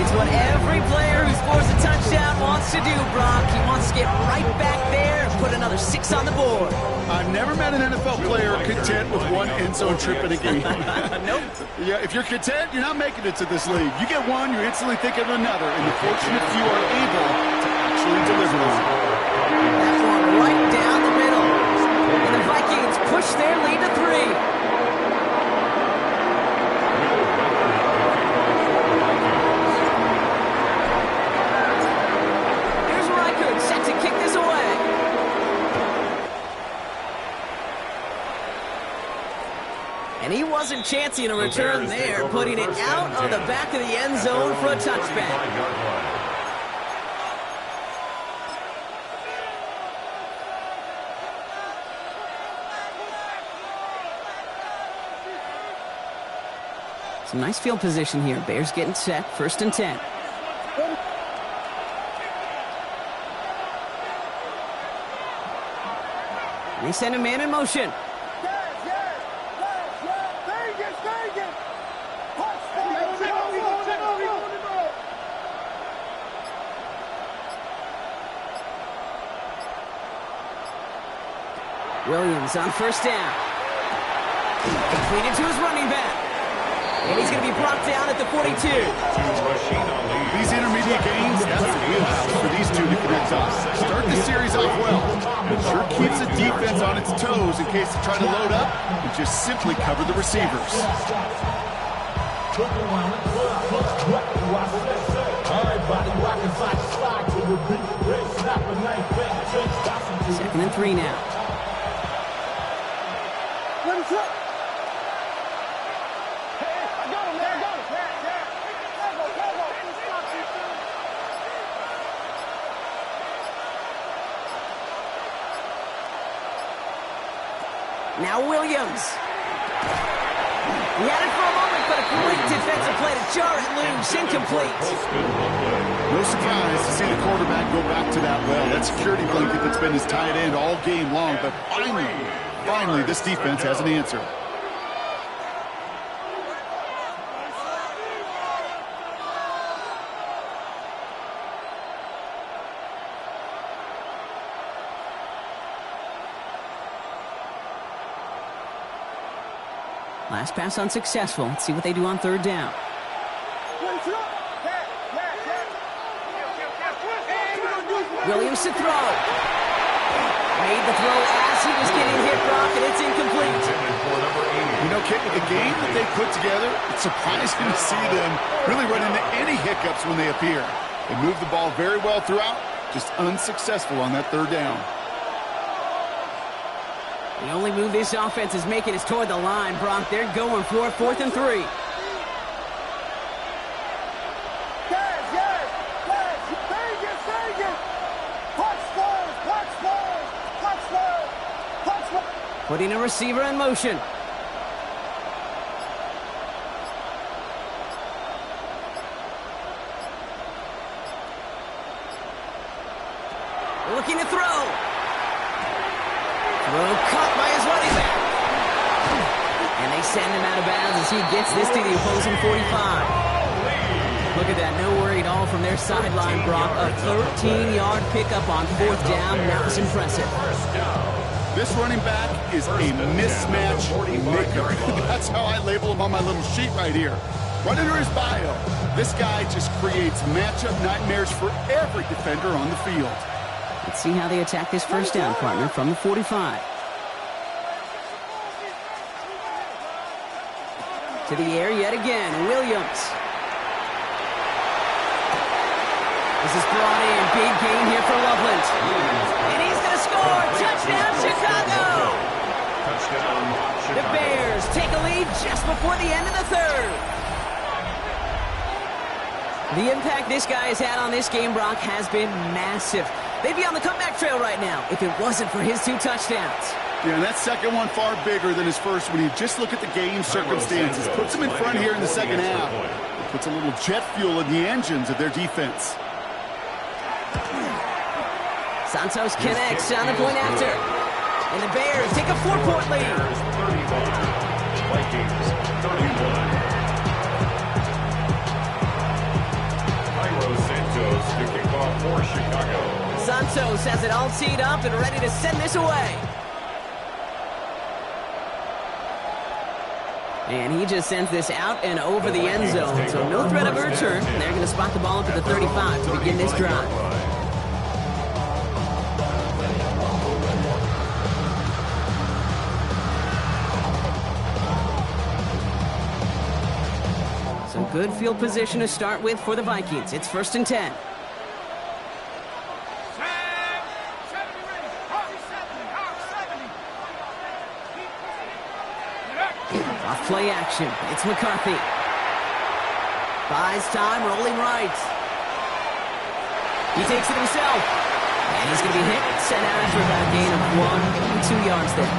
It's what every player who scores a touchdown wants to do, Brock. He wants to get right back there and put another 6 on the board. I've never met an NFL player content with one end zone trip in a game. Nope. Yeah, if you're content, you're not making it to this league. You get one, you're instantly thinking of another, and the fortunate few are able to actually deliver them. That one right down the middle. And the Vikings push their lead to 3. Set to kick this away. And he wasn't chancing a return there, putting it out of the back of the end zone for a touchback. Some nice field position here. Bears getting set, 1st and 10. They send a man in motion. Williams on 1st down. Completed to his running back. And he's going to be brought down at the 42. These intermediate games, that's the wheelhouse for these two to connect on. Start the series off well. It sure keeps the defense on its toes in case they try to load up and just simply cover the receivers. 2nd and 3 now. Now Williams. He had it for a moment, but a great defensive play to jar it loose. Incomplete. No surprise to see the quarterback go back to that well. That security blanket that's been his tight end all game long. But finally, this defense has an answer. Last pass unsuccessful. Let's see what they do on 3rd down. Williams to throw. Made the throw as he was getting hit, Brock, and it's incomplete. You know, Kit, with the game that they put together, it's surprising to see them really run into any hiccups when they appear. They move the ball very well throughout, just unsuccessful on that 3rd down. The only move this offense is making is toward the line, Brock. They're going for 4th and 3. Putting a receiver in motion. Looking to throw. Throw caught by his running back. And they send him out of bounds as he gets this to the opposing 45. Look at that, no worry at all from their sideline, Brock. A 13-yard pickup on 4th down. That was impressive. This running back is a mismatch maker. That's how I label him on my little sheet right here. Right under his bio, this guy just creates matchup nightmares for every defender on the field. Let's see how they attack this 1st down, partner, from the 45. To the air yet again, Williams. This is brought in. Big gain here for Loveland. And he's going to score. Touchdown, Chicago. The Bears take a lead just before the end of the 3rd. The impact this guy has had on this game, Brock, has been massive. They'd be on the comeback trail right now if it wasn't for his 2 touchdowns. Yeah, and that second one far bigger than his first when you just look at the game circumstances. Puts them in front here in the second half. It puts a little jet fuel in the engines of their defense. Santos connects on the point after. And the Bears take a 4-point lead. Bears 35, Vikings 31. Santos to kick off for Chicago. Santos has it all teed up and ready to send this away. And he just sends this out and over the end zone. So no threat of a return. They're going to spot the ball up at the 35 to begin this drive. Some good field position to start with for the Vikings. It's 1st and 10. Off play action. It's McCarthy. Buys time, rolling right. He takes it himself. And he's going to be hit, sent out after about a gain of 1 2 yards there.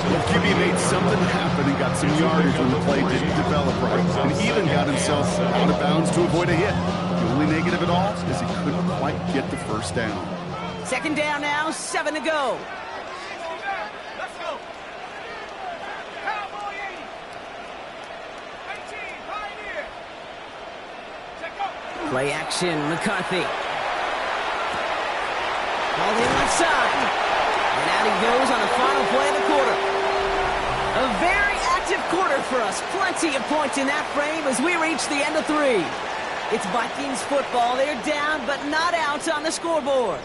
The QB made something happen and got some yardage when the play didn't develop right. And even got himself out of bounds to avoid a hit. The only negative at all is he couldn't quite get the first down. 2nd down now, 7 to go. Let's go. Cowboy 80. 18, Pioneer. Check up. Play action, McCarthy. Ball in left side. And out he goes on the final play of the quarter. A very active quarter for us. Plenty of points in that frame as we reach the end of 3. It's Vikings football. They're down, but not out on the scoreboard.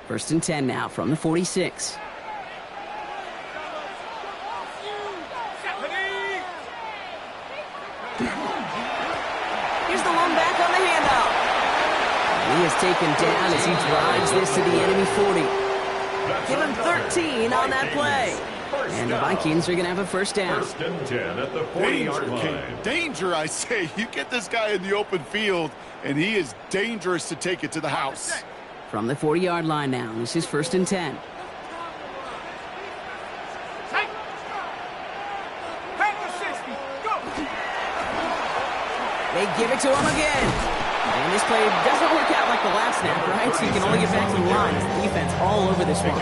First and 10 now from the 46. Here's the one back on the handoff. He is taken down as he drives this to the enemy 40. Give him 13 on that play. And the Vikings are going to have a first down. 1st and 10 at the 40-yard line. Danger, I say. You get this guy in the open field, and he is dangerous to take it to the house. From the 40-yard line now, this is 1st and 10. They give it to him again. And this play doesn't work out like the last snap, right? So you can only get back to the line. The defense all over this one.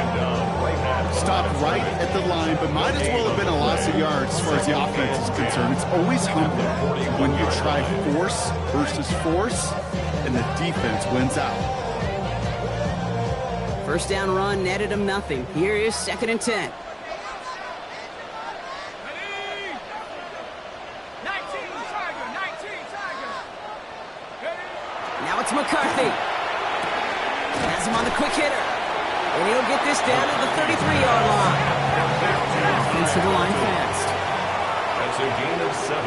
Stopped right at the line, but might as well have been a loss of yards as far as the offense is concerned. It's always humbling when you try force versus force, and the defense wins out. First down run netted him nothing. Here is 2nd and 10. Now it's McCarthy. Has him on the quick hitter. And he'll get this down to the 33-yard line. Offensive line fast. That's a gain of 7.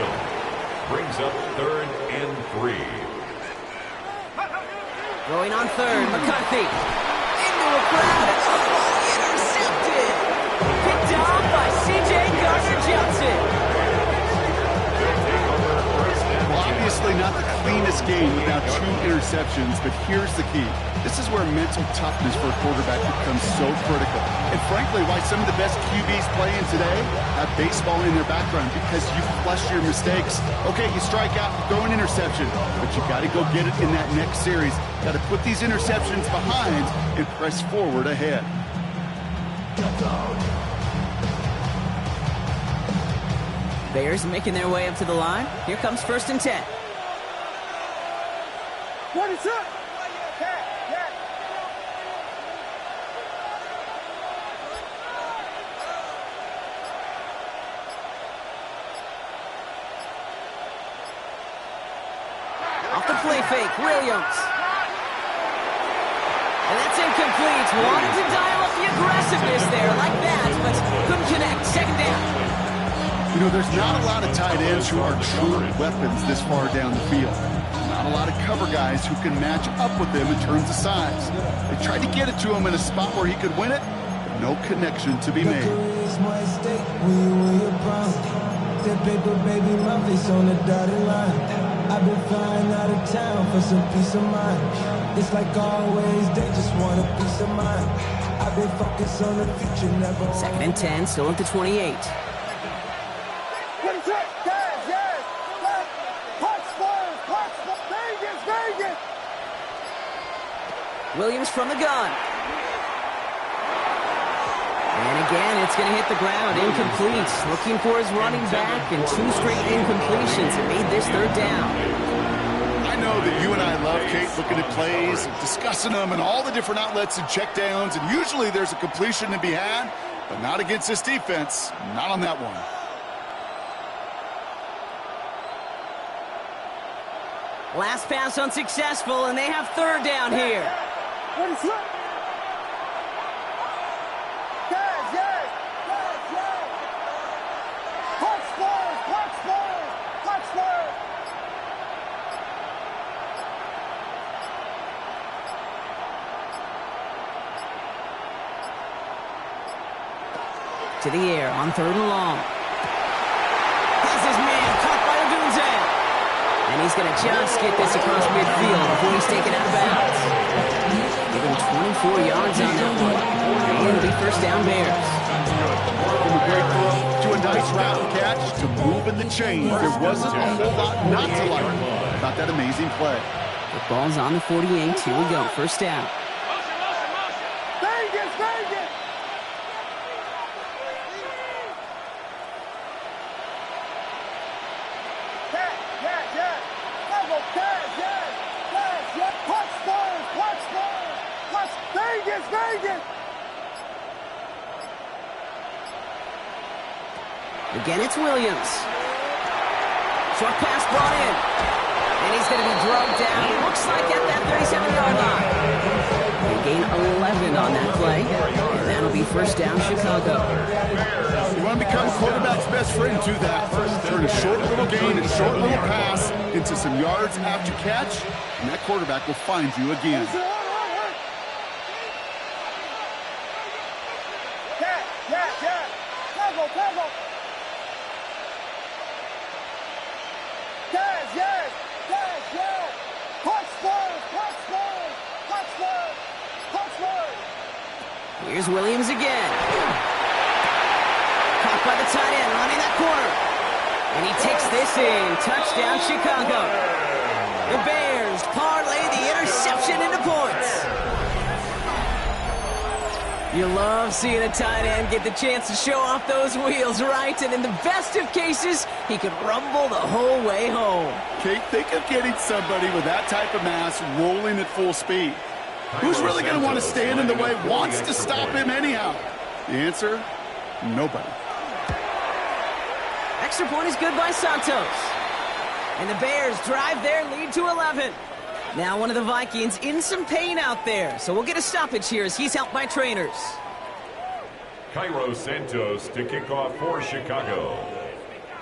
Brings up 3rd and 3. Going on 3rd, McCarthy. Into a crowd. Oh, intercepted. Picked off by C.J. Gardner-Johnson. Obviously not the cleanest game without 2 interceptions, but here's the key. This is where mental toughness for a quarterback becomes so critical. And frankly, why some of the best QBs playing today have baseball in their background, because you flush your mistakes. Okay, you strike out, you throw an interception, but you got to go get it in that next series. Got to put these interceptions behind and press forward ahead. Bears making their way up to the line. Here comes 1st and 10. What is up? Off the play fake, Williams. And that's incomplete. Wanted to dial up the aggressiveness there like that, but couldn't connect. 2nd down. You know, there's not a lot of tight ends who are true weapons this far down the field. Not a lot of cover guys who can match up with him in terms of size. They tried to get it to him in a spot where he could win it, but no connection to be made. Paper, baby, my face on the dotted line. I've been flying out of town for some peace of mind. It's like always, they just want a peace of mind. I've been focused on the future, never. 2nd and 10, still at the 28. Williams from the gun. And again, it's going to hit the ground. Incomplete. Looking for his running back, and 2 straight incompletions. It made this 3rd down. I know that you and I love, Kate, looking at plays, and discussing them, and all the different outlets and checkdowns, and usually there's a completion to be had, but not against this defense. Not on that one. Last pass unsuccessful, and they have 3rd down here. To the air on 3rd and long. Has his man caught by Odunze. And he's going to just get this across midfield before he's taken out of bounds. Give him 24 yards on that one. And it'll be 1st down Bears. From a great throw to a nice route catch to moving the chains. There wasn't a whole lot not to like about that amazing play. The ball's on the 48. Here we go. 1st down. Again, it's Williams. Short pass brought in. And he's going to be drugged down. Looks like at that 37-yard line. They gain 11 on that play. And that'll be 1st down Chicago. You want to become a quarterback's best friend, do that. Turn a short little gain, a short little pass into some yards after catch, and that quarterback will find you again. Here's Williams again. Caught by the tight end, running that corner. And he takes this in. Touchdown, Chicago. The Bears parlay the interception into points. You love seeing a tight end get the chance to show off those wheels, right? And in the best of cases, he could rumble the whole way home. Kate, think of getting somebody with that type of mass rolling at full speed. Who's really going to want to stand in the way, wants to stop him anyhow? The answer, nobody. Extra point is good by Santos. And the Bears drive their lead to 11. Now one of the Vikings in some pain out there. So we'll get a stoppage here as he's helped by trainers. Cairo Santos to kick off for Chicago.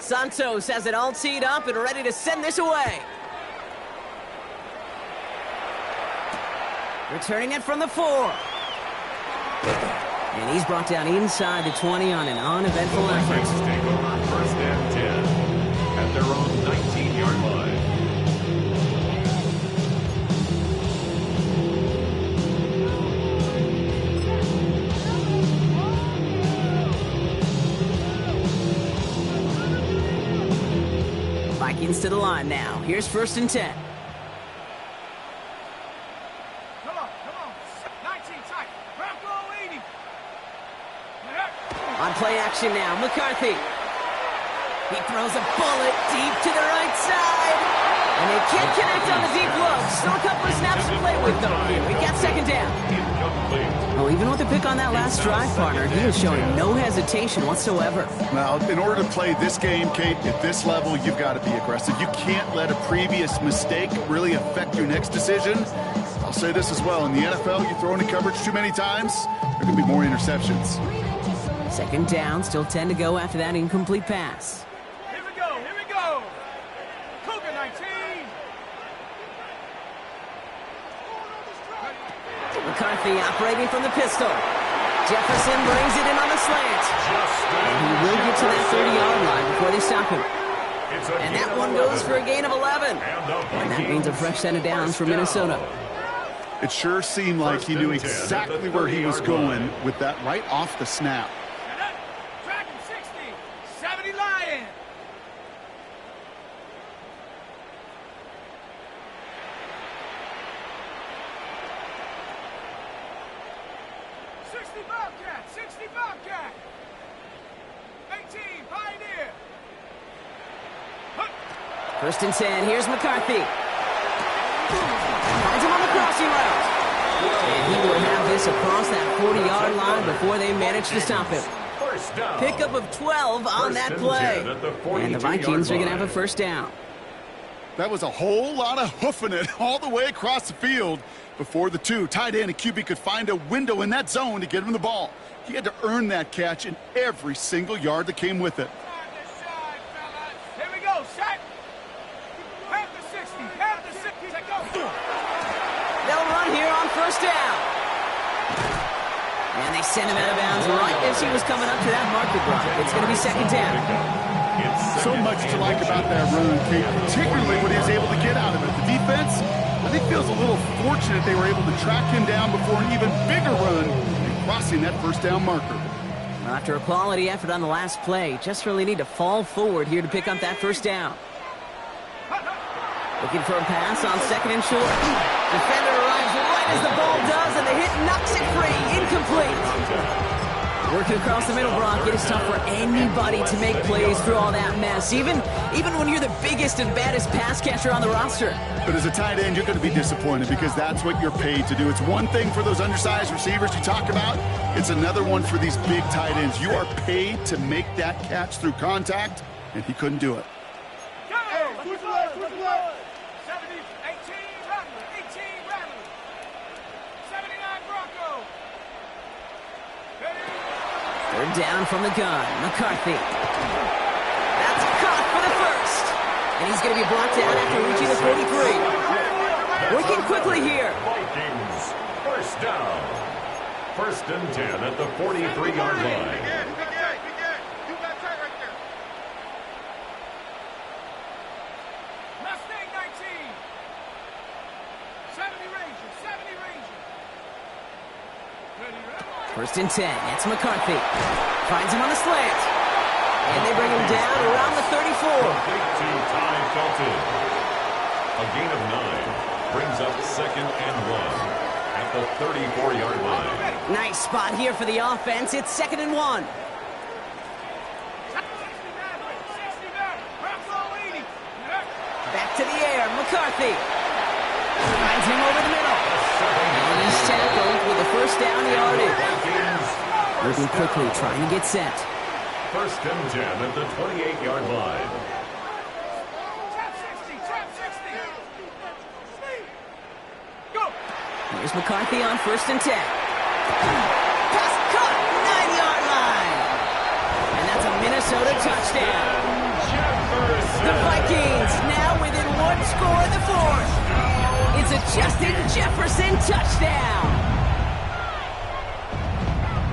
Santos has it all teed up and ready to send this away. Returning it from the 4. And he's brought down inside the 20 on an uneventful effort. Vikings take over 1st and 10 at their own 19-yard line. Vikings to the line now. Here's 1st and 10. On play action now, McCarthy. He throws a bullet deep to the right side. And they can't connect on the deep look. Still a couple of snaps to play with, though. We got 2nd down. Well, even with the pick on that last drive, partner, he is showing no hesitation whatsoever. Well, in order to play this game, Kate, at this level, you've got to be aggressive. You can't let a previous mistake really affect your next decision. I'll say this as well. In the NFL, you throw into coverage too many times, there could be more interceptions. Second down, still 10 to go after that incomplete pass. Here we go, here we go. Cougar 19. McCarthy operating from the pistol. Jefferson brings it in on the slant. And he will get to that 30-yard line before they stop him. And that one goes for a gain of 11. And that means a fresh set of downs for Minnesota. It sure seemed like he knew exactly where he was going with that right off the snap. Track him 60. 70 Lion. Bobcat, 60 Bobcat. 18 Pioneer. First and 10, here's McCarthy. Finds him on the crossing route. And he will have this across that 40-yard line before they manage to stop him. Pickup of 12 on that play. And the Vikings are going to have a first down. That was a whole lot of hoofing it all the way across the field before the two tight end and QB could find a window in that zone to get him the ball. He had to earn that catch in every single yard that came with it. Here we go, set. Have the 60, have the 60. Take go. They'll run here on first down. And they send him out of bounds right as he was coming up to that marker block. It's going to be second down. So much to like about that run, Kate, particularly what he was able to get out of it. The defense, I think, feels a little fortunate they were able to track him down before an even bigger run and crossing that first down marker. Well, after a quality effort on the last play, just really need to fall forward here to pick up that first down. Looking for a pass on second and short. Defender arrives right as the ball does, and the hit knocks it free. Incomplete. Working across the middle, Brock, it is tough for anybody to make plays through all that mess, even when you're the biggest and baddest pass catcher on the roster. But as a tight end, you're going to be disappointed because that's what you're paid to do. It's one thing for those undersized receivers you talk about. It's another one for these big tight ends. You are paid to make that catch through contact, and he couldn't do it. Go! Who's left? 70, 18 Rattler, 18 Rattler. 79 Bronco. Third down from the gun. McCarthy. That's caught for the first. And he's going to be brought down after reaching the 43. Working quickly here. Vikings, first down. First and 10 at the 43-yard line. You got tight right there. Mustang 19. 70 Ranger, 70 Ranger. First and 10. It's McCarthy. Finds him on the slant. And they bring him down around the 34. Ty Felton. A gain of 9 brings up second and 1 at the 34-yard line. Nice spot here for the offense. It's second and 1. Back to the air. McCarthy. Finds him over the middle. And he's tackled with a first down yardage. Moving quickly, trying to get set. First and 10 at the 28-yard line. Trap 60, trap 60. Go. Here's McCarthy on first and 10. Pass caught, 9-yard line. And that's a Minnesota touchdown. The Vikings now within one score in the fourth. It's a Justin Jefferson touchdown.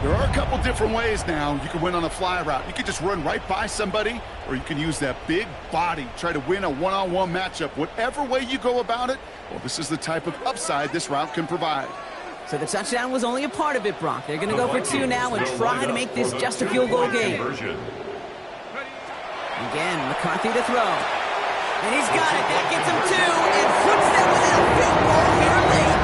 There are a couple different ways now you can win on a fly route. You can just run right by somebody, or you can use that big body, try to win a one-on-one matchup. Whatever way you go about it, well, this is the type of upside this route can provide. So the touchdown was only a part of it, Brock. They're going to go for 2 now and try to make this just a field goal game. Again, McCarthy to throw. And he's got it. That gets him 2 and puts them within a field goal here late.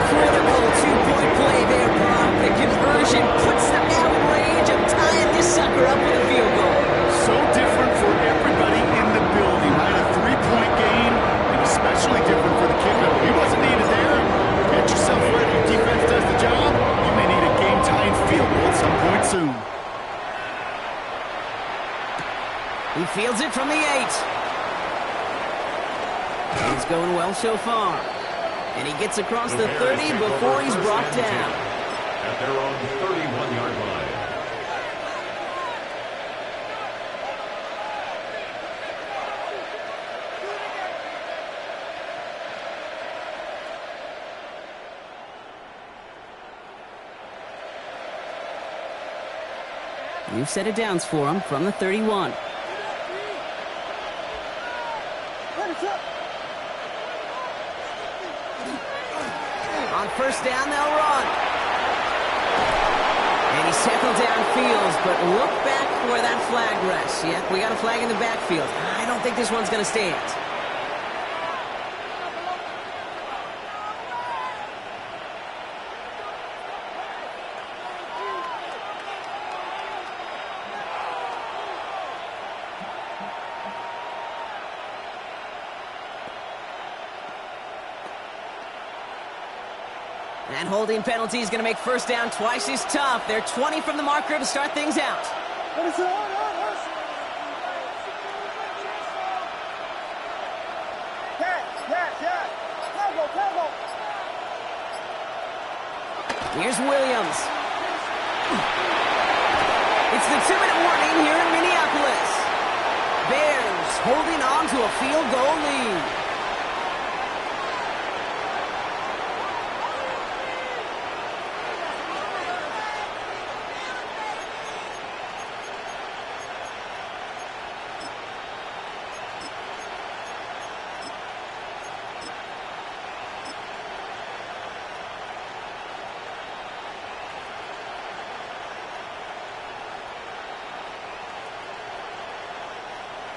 Critical 2-point play there, Brock. The conversion puts them now in range of tying this sucker up with a field goal. So different for everybody in the building, right? A 3-point game, and especially different for the kicker. He wasn't needed there. Get yourself ready. Defense does the job. You may need a game-tying field goal at some point soon. He fields it from the 8. He's going well so far. And he gets across the 30 before he's brought down. At their own 31-yard line. You've set it downs for him from the 31. On first down, they'll run. And he's tackled downfield, but look back where that flag rests. Yeah, we got a flag in the backfield. I don't think this one's going to stand. And holding penalty is going to make first down twice as tough. They're 20 from the marker to start things out. Here's Williams. It's the 2-minute warning here in Minneapolis. Bears holding on to a field goal lead.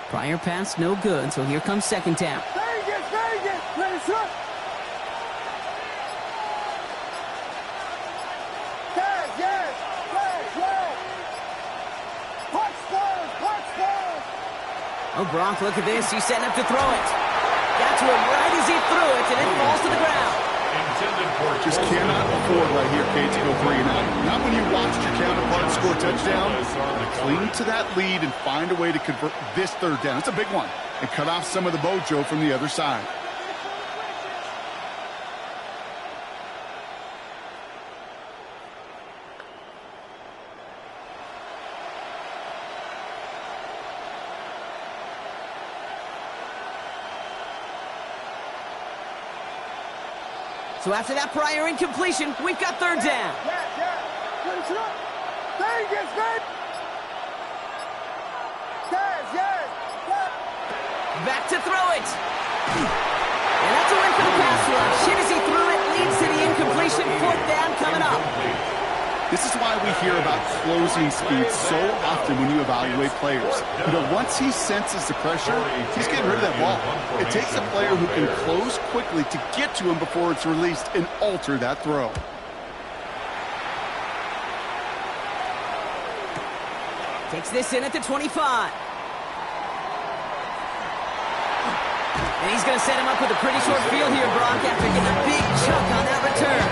Prior pass, no good, so here comes second down. Oh, Gronk, look at this. He's setting up to throw it. Got to him right as he threw it, and it falls to the ground. Just cannot afford right here, Kate, to go 3-and-out. Not when you watched your counterpart score a touchdown. Cling to that lead and find a way to convert this third down. It's a big one. And cut off some of the mojo from the other side. So after that prior incompletion, we've got third down. Back to throw it. And that's a win for the pass rush. Hit as he threw it, leads to the incompletion. Fourth down coming up. This is why we hear about closing speed so often when you evaluate players. You know, once he senses the pressure, he's getting rid of that ball. It takes a player who can close quickly to get to him before it's released and alter that throw. Takes this in at the 25. And he's going to set him up with a pretty short field here, Brock, after getting a big chunk on that return.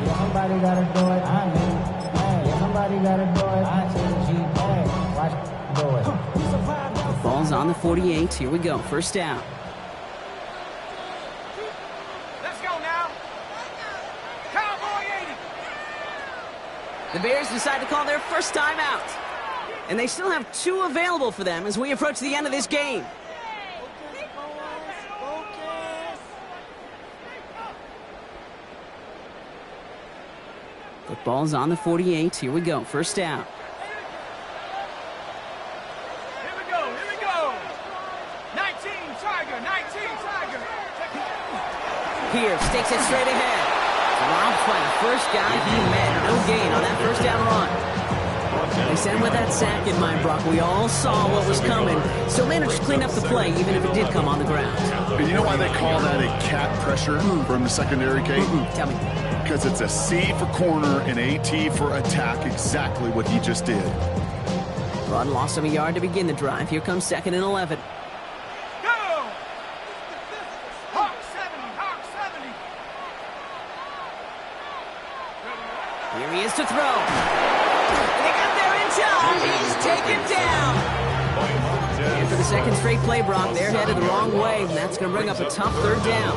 Somebody gotta do it. I mean, hey, somebody gotta do it. I tell you, hey, watch, do it. Ball's on the 48. Here we go. First down. Let's go now. Cowboy 80. The Bears decide to call their first time out. And they still have 2 available for them as we approach the end of this game. The ball's on the 48. Here we go. First down. Here we go. 19 Tiger, 19 Tiger. Here, stakes it straight ahead. Robbed by the first guy he met. No gain on that first down run. They said with that sack in mind, Brock, we all saw what was coming. Still managed to clean up the play, even if it did come on the ground. And you know why they call that a cat pressure from the secondary, Kate? Tell me. Because it's a C for corner and a T for attack, exactly what he just did. Run lost him a yard to begin the drive. Here comes second and 11. Go! Hawk 70. Here he is to throw. They got there in time. He's taken down. And for the second straight play, Brock, they're headed the wrong way, and that's going to bring up a tough third down.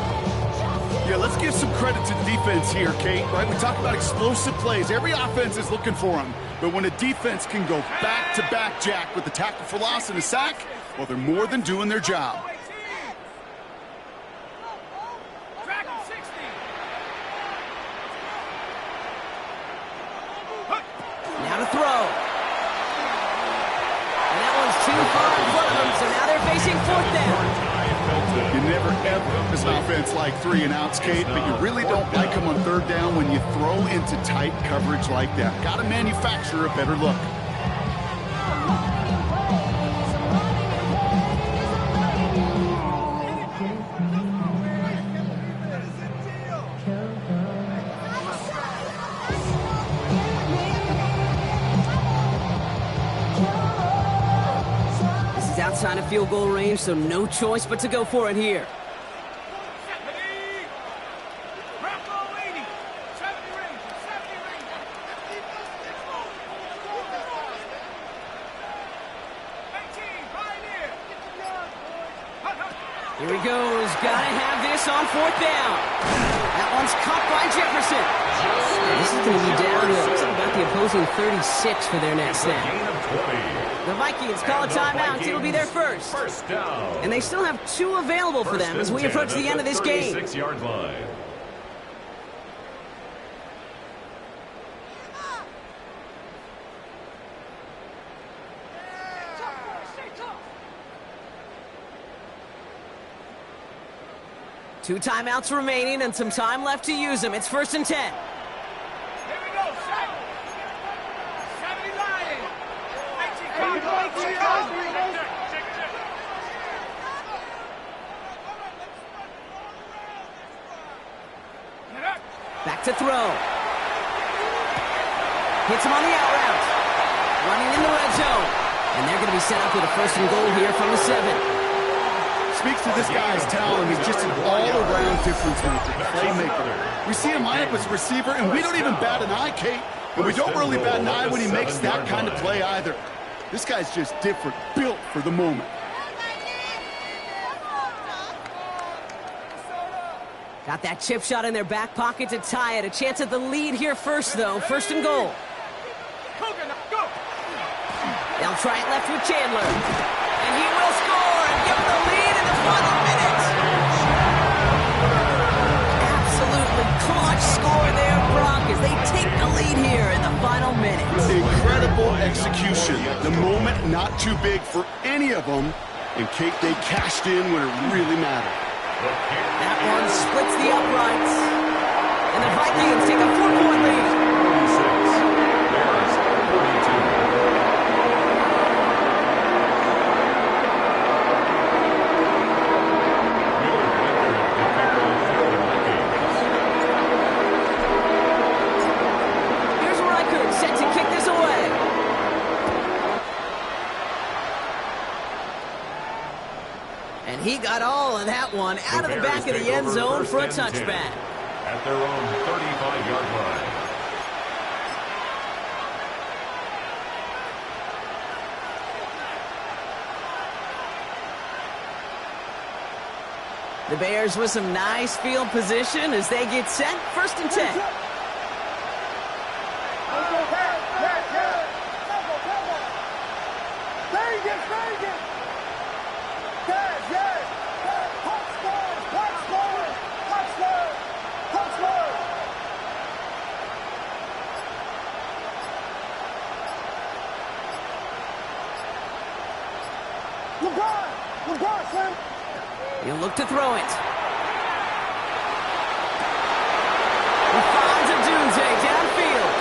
Yeah, let's give some credit to the defense here, Kate, right? We talk about explosive plays. Every offense is looking for them. But when a defense can go back-to-back, Jack, with the tackle for loss and a sack, well, they're more than doing their job. approaching fourth down. You never ever miss an offense like 3 and outs, Kate, but you really don't like them on third down when you throw into tight coverage like that. Got to manufacture a better look. Outside of field goal range, so no choice but to go for it here. Here he goes. Gotta have this on fourth down. That one's caught by Jefferson. This is going to be down to about the opposing 36 for their next snap. The Vikings call a timeout. It'll be their first. First down. And they still have 2 available for them as we approach the end of this game. 36-yard line. Two timeouts remaining and some time left to use them. It's 1st and 10. Here we go, shot. 70 Lions. 19 Back to throw. Hits him on the out route. Running in the red zone. And they're going to be set up with a 1st and goal here from the 7. Speaks to this guy's talent. He's just an all-around difference maker, playmaker. We see him line up as a receiver, and we don't even bat an eye, Kate. And we don't really bat an eye when he makes that kind of play either. This guy's just different, built for the moment. Got that chip shot in their back pocket to tie it. A chance at the lead here first, though. 1st and goal. They'll try it left with Chandler. And he will score and give them the lead in the final minute. Absolutely clutch score there, Brock, as they take the lead here in the final minute. Incredible execution. The moment not too big for any of them. And Kate, they cashed in when it really mattered. That one splits the uprights. And the Vikings take a 4-point lead. He got all of that one out of the back of the end zone for a touchback. At their own 35-yard line. The Bears with some nice field position as they get set. 1st and 10. He'll look to throw it. He finds a Dunze downfield.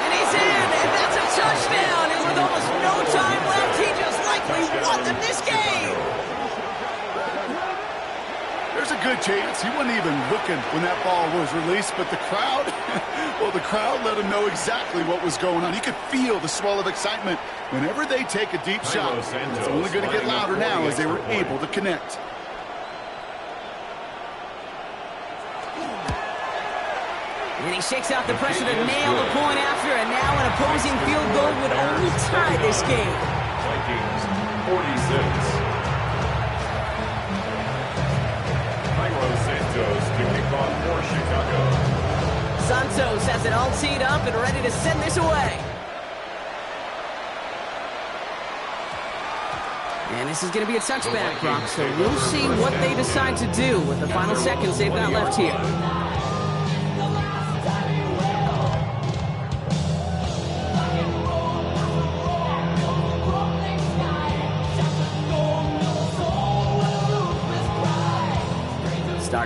And he's in, and that's a touchdown. And with almost no time left, he just likely won them this game. There's a good chance he wasn't even looking when that ball was released, but the crowd, well, the crowd let him know exactly what was going on. You could feel the swell of excitement whenever they take a deep shot. It's only going to get louder now as they were able to connect. And he shakes out the pressure to nail the point after, and now an opposing field goal would only tie this game. Vikings 46. Santos to kick off for Chicago. Santos has it all teed up and ready to send this away. And this is going to be a touchback, Brock, so we'll see what they decide to do with the final seconds they've got left here.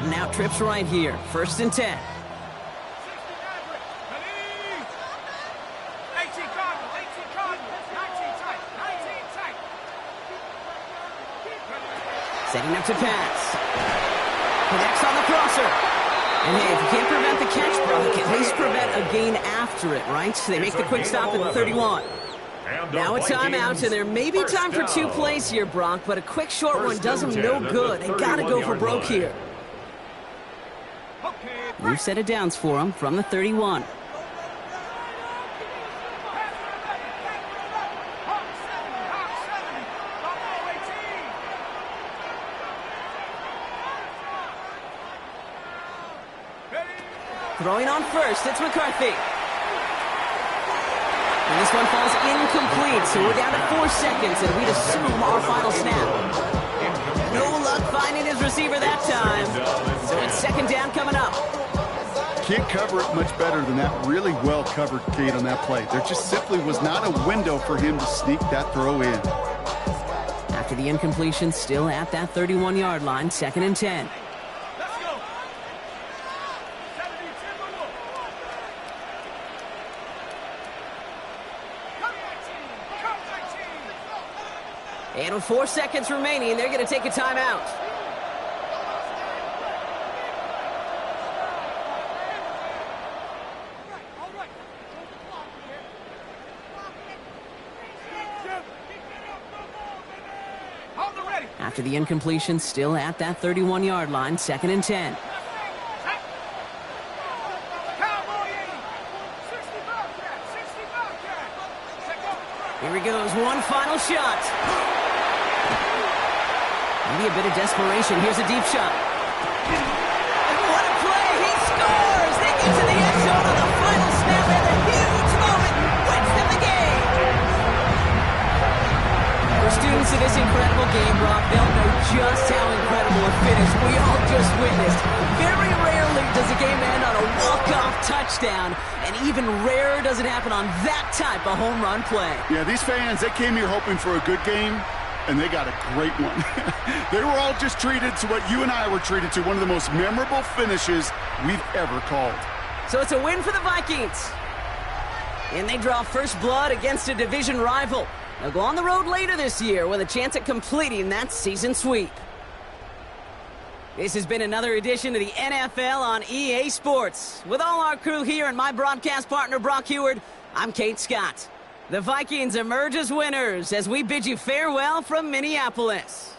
Starting out trips right here. 1st and 10. 18 Cardinals, 18 Cardinals, 19 tight, 19 tight. Setting up to pass. Connects on the crosser. And hey, if you can't prevent the catch, Brock, at least prevent a gain after it, right? So they make the quick stop at the 31. Now a timeout, and there may be time for 2 plays here, Brock, but a quick short one does them no good. They gotta go for broke here. New set of downs for them from the 31. Throwing on first, it's McCarthy. And this one falls incomplete, so we're down to 4 seconds, and we'd assume our final snap. No luck finding his receiver that time. So it's 2nd down coming up. Can't cover it much better than that. Really well covered, Kate, on that play. There just simply was not a window for him to sneak that throw in. After the incompletion, still at that 31-yard line, 2nd and 10. And with 4 seconds remaining, they're going to take a timeout. After the incompletion, still at that 31-yard line, 2nd and 10. Here he goes, one final shot. Maybe a bit of desperation. Here's a deep shot. What a play! He scores! They get to the end zone on the final snap, and a huge moment wins them the game. For students of this incredible game, Brock, they'll know just how incredible a finish we all just witnessed. Very rarely does a game end on a walk-off touchdown, and even rarer does it happen on that type of home run play. Yeah, these fans, they came here hoping for a good game, and they got a great one. They were all just treated to what you and I were treated to, one of the most memorable finishes we've ever called. So it's a win for the Vikings. And they draw first blood against a division rival. They'll go on the road later this year with a chance at completing that season sweep. This has been another edition of the NFL on EA Sports. With all our crew here and my broadcast partner, Brock Heward, I'm Kate Scott. The Vikings emerge as winners as we bid you farewell from Minneapolis.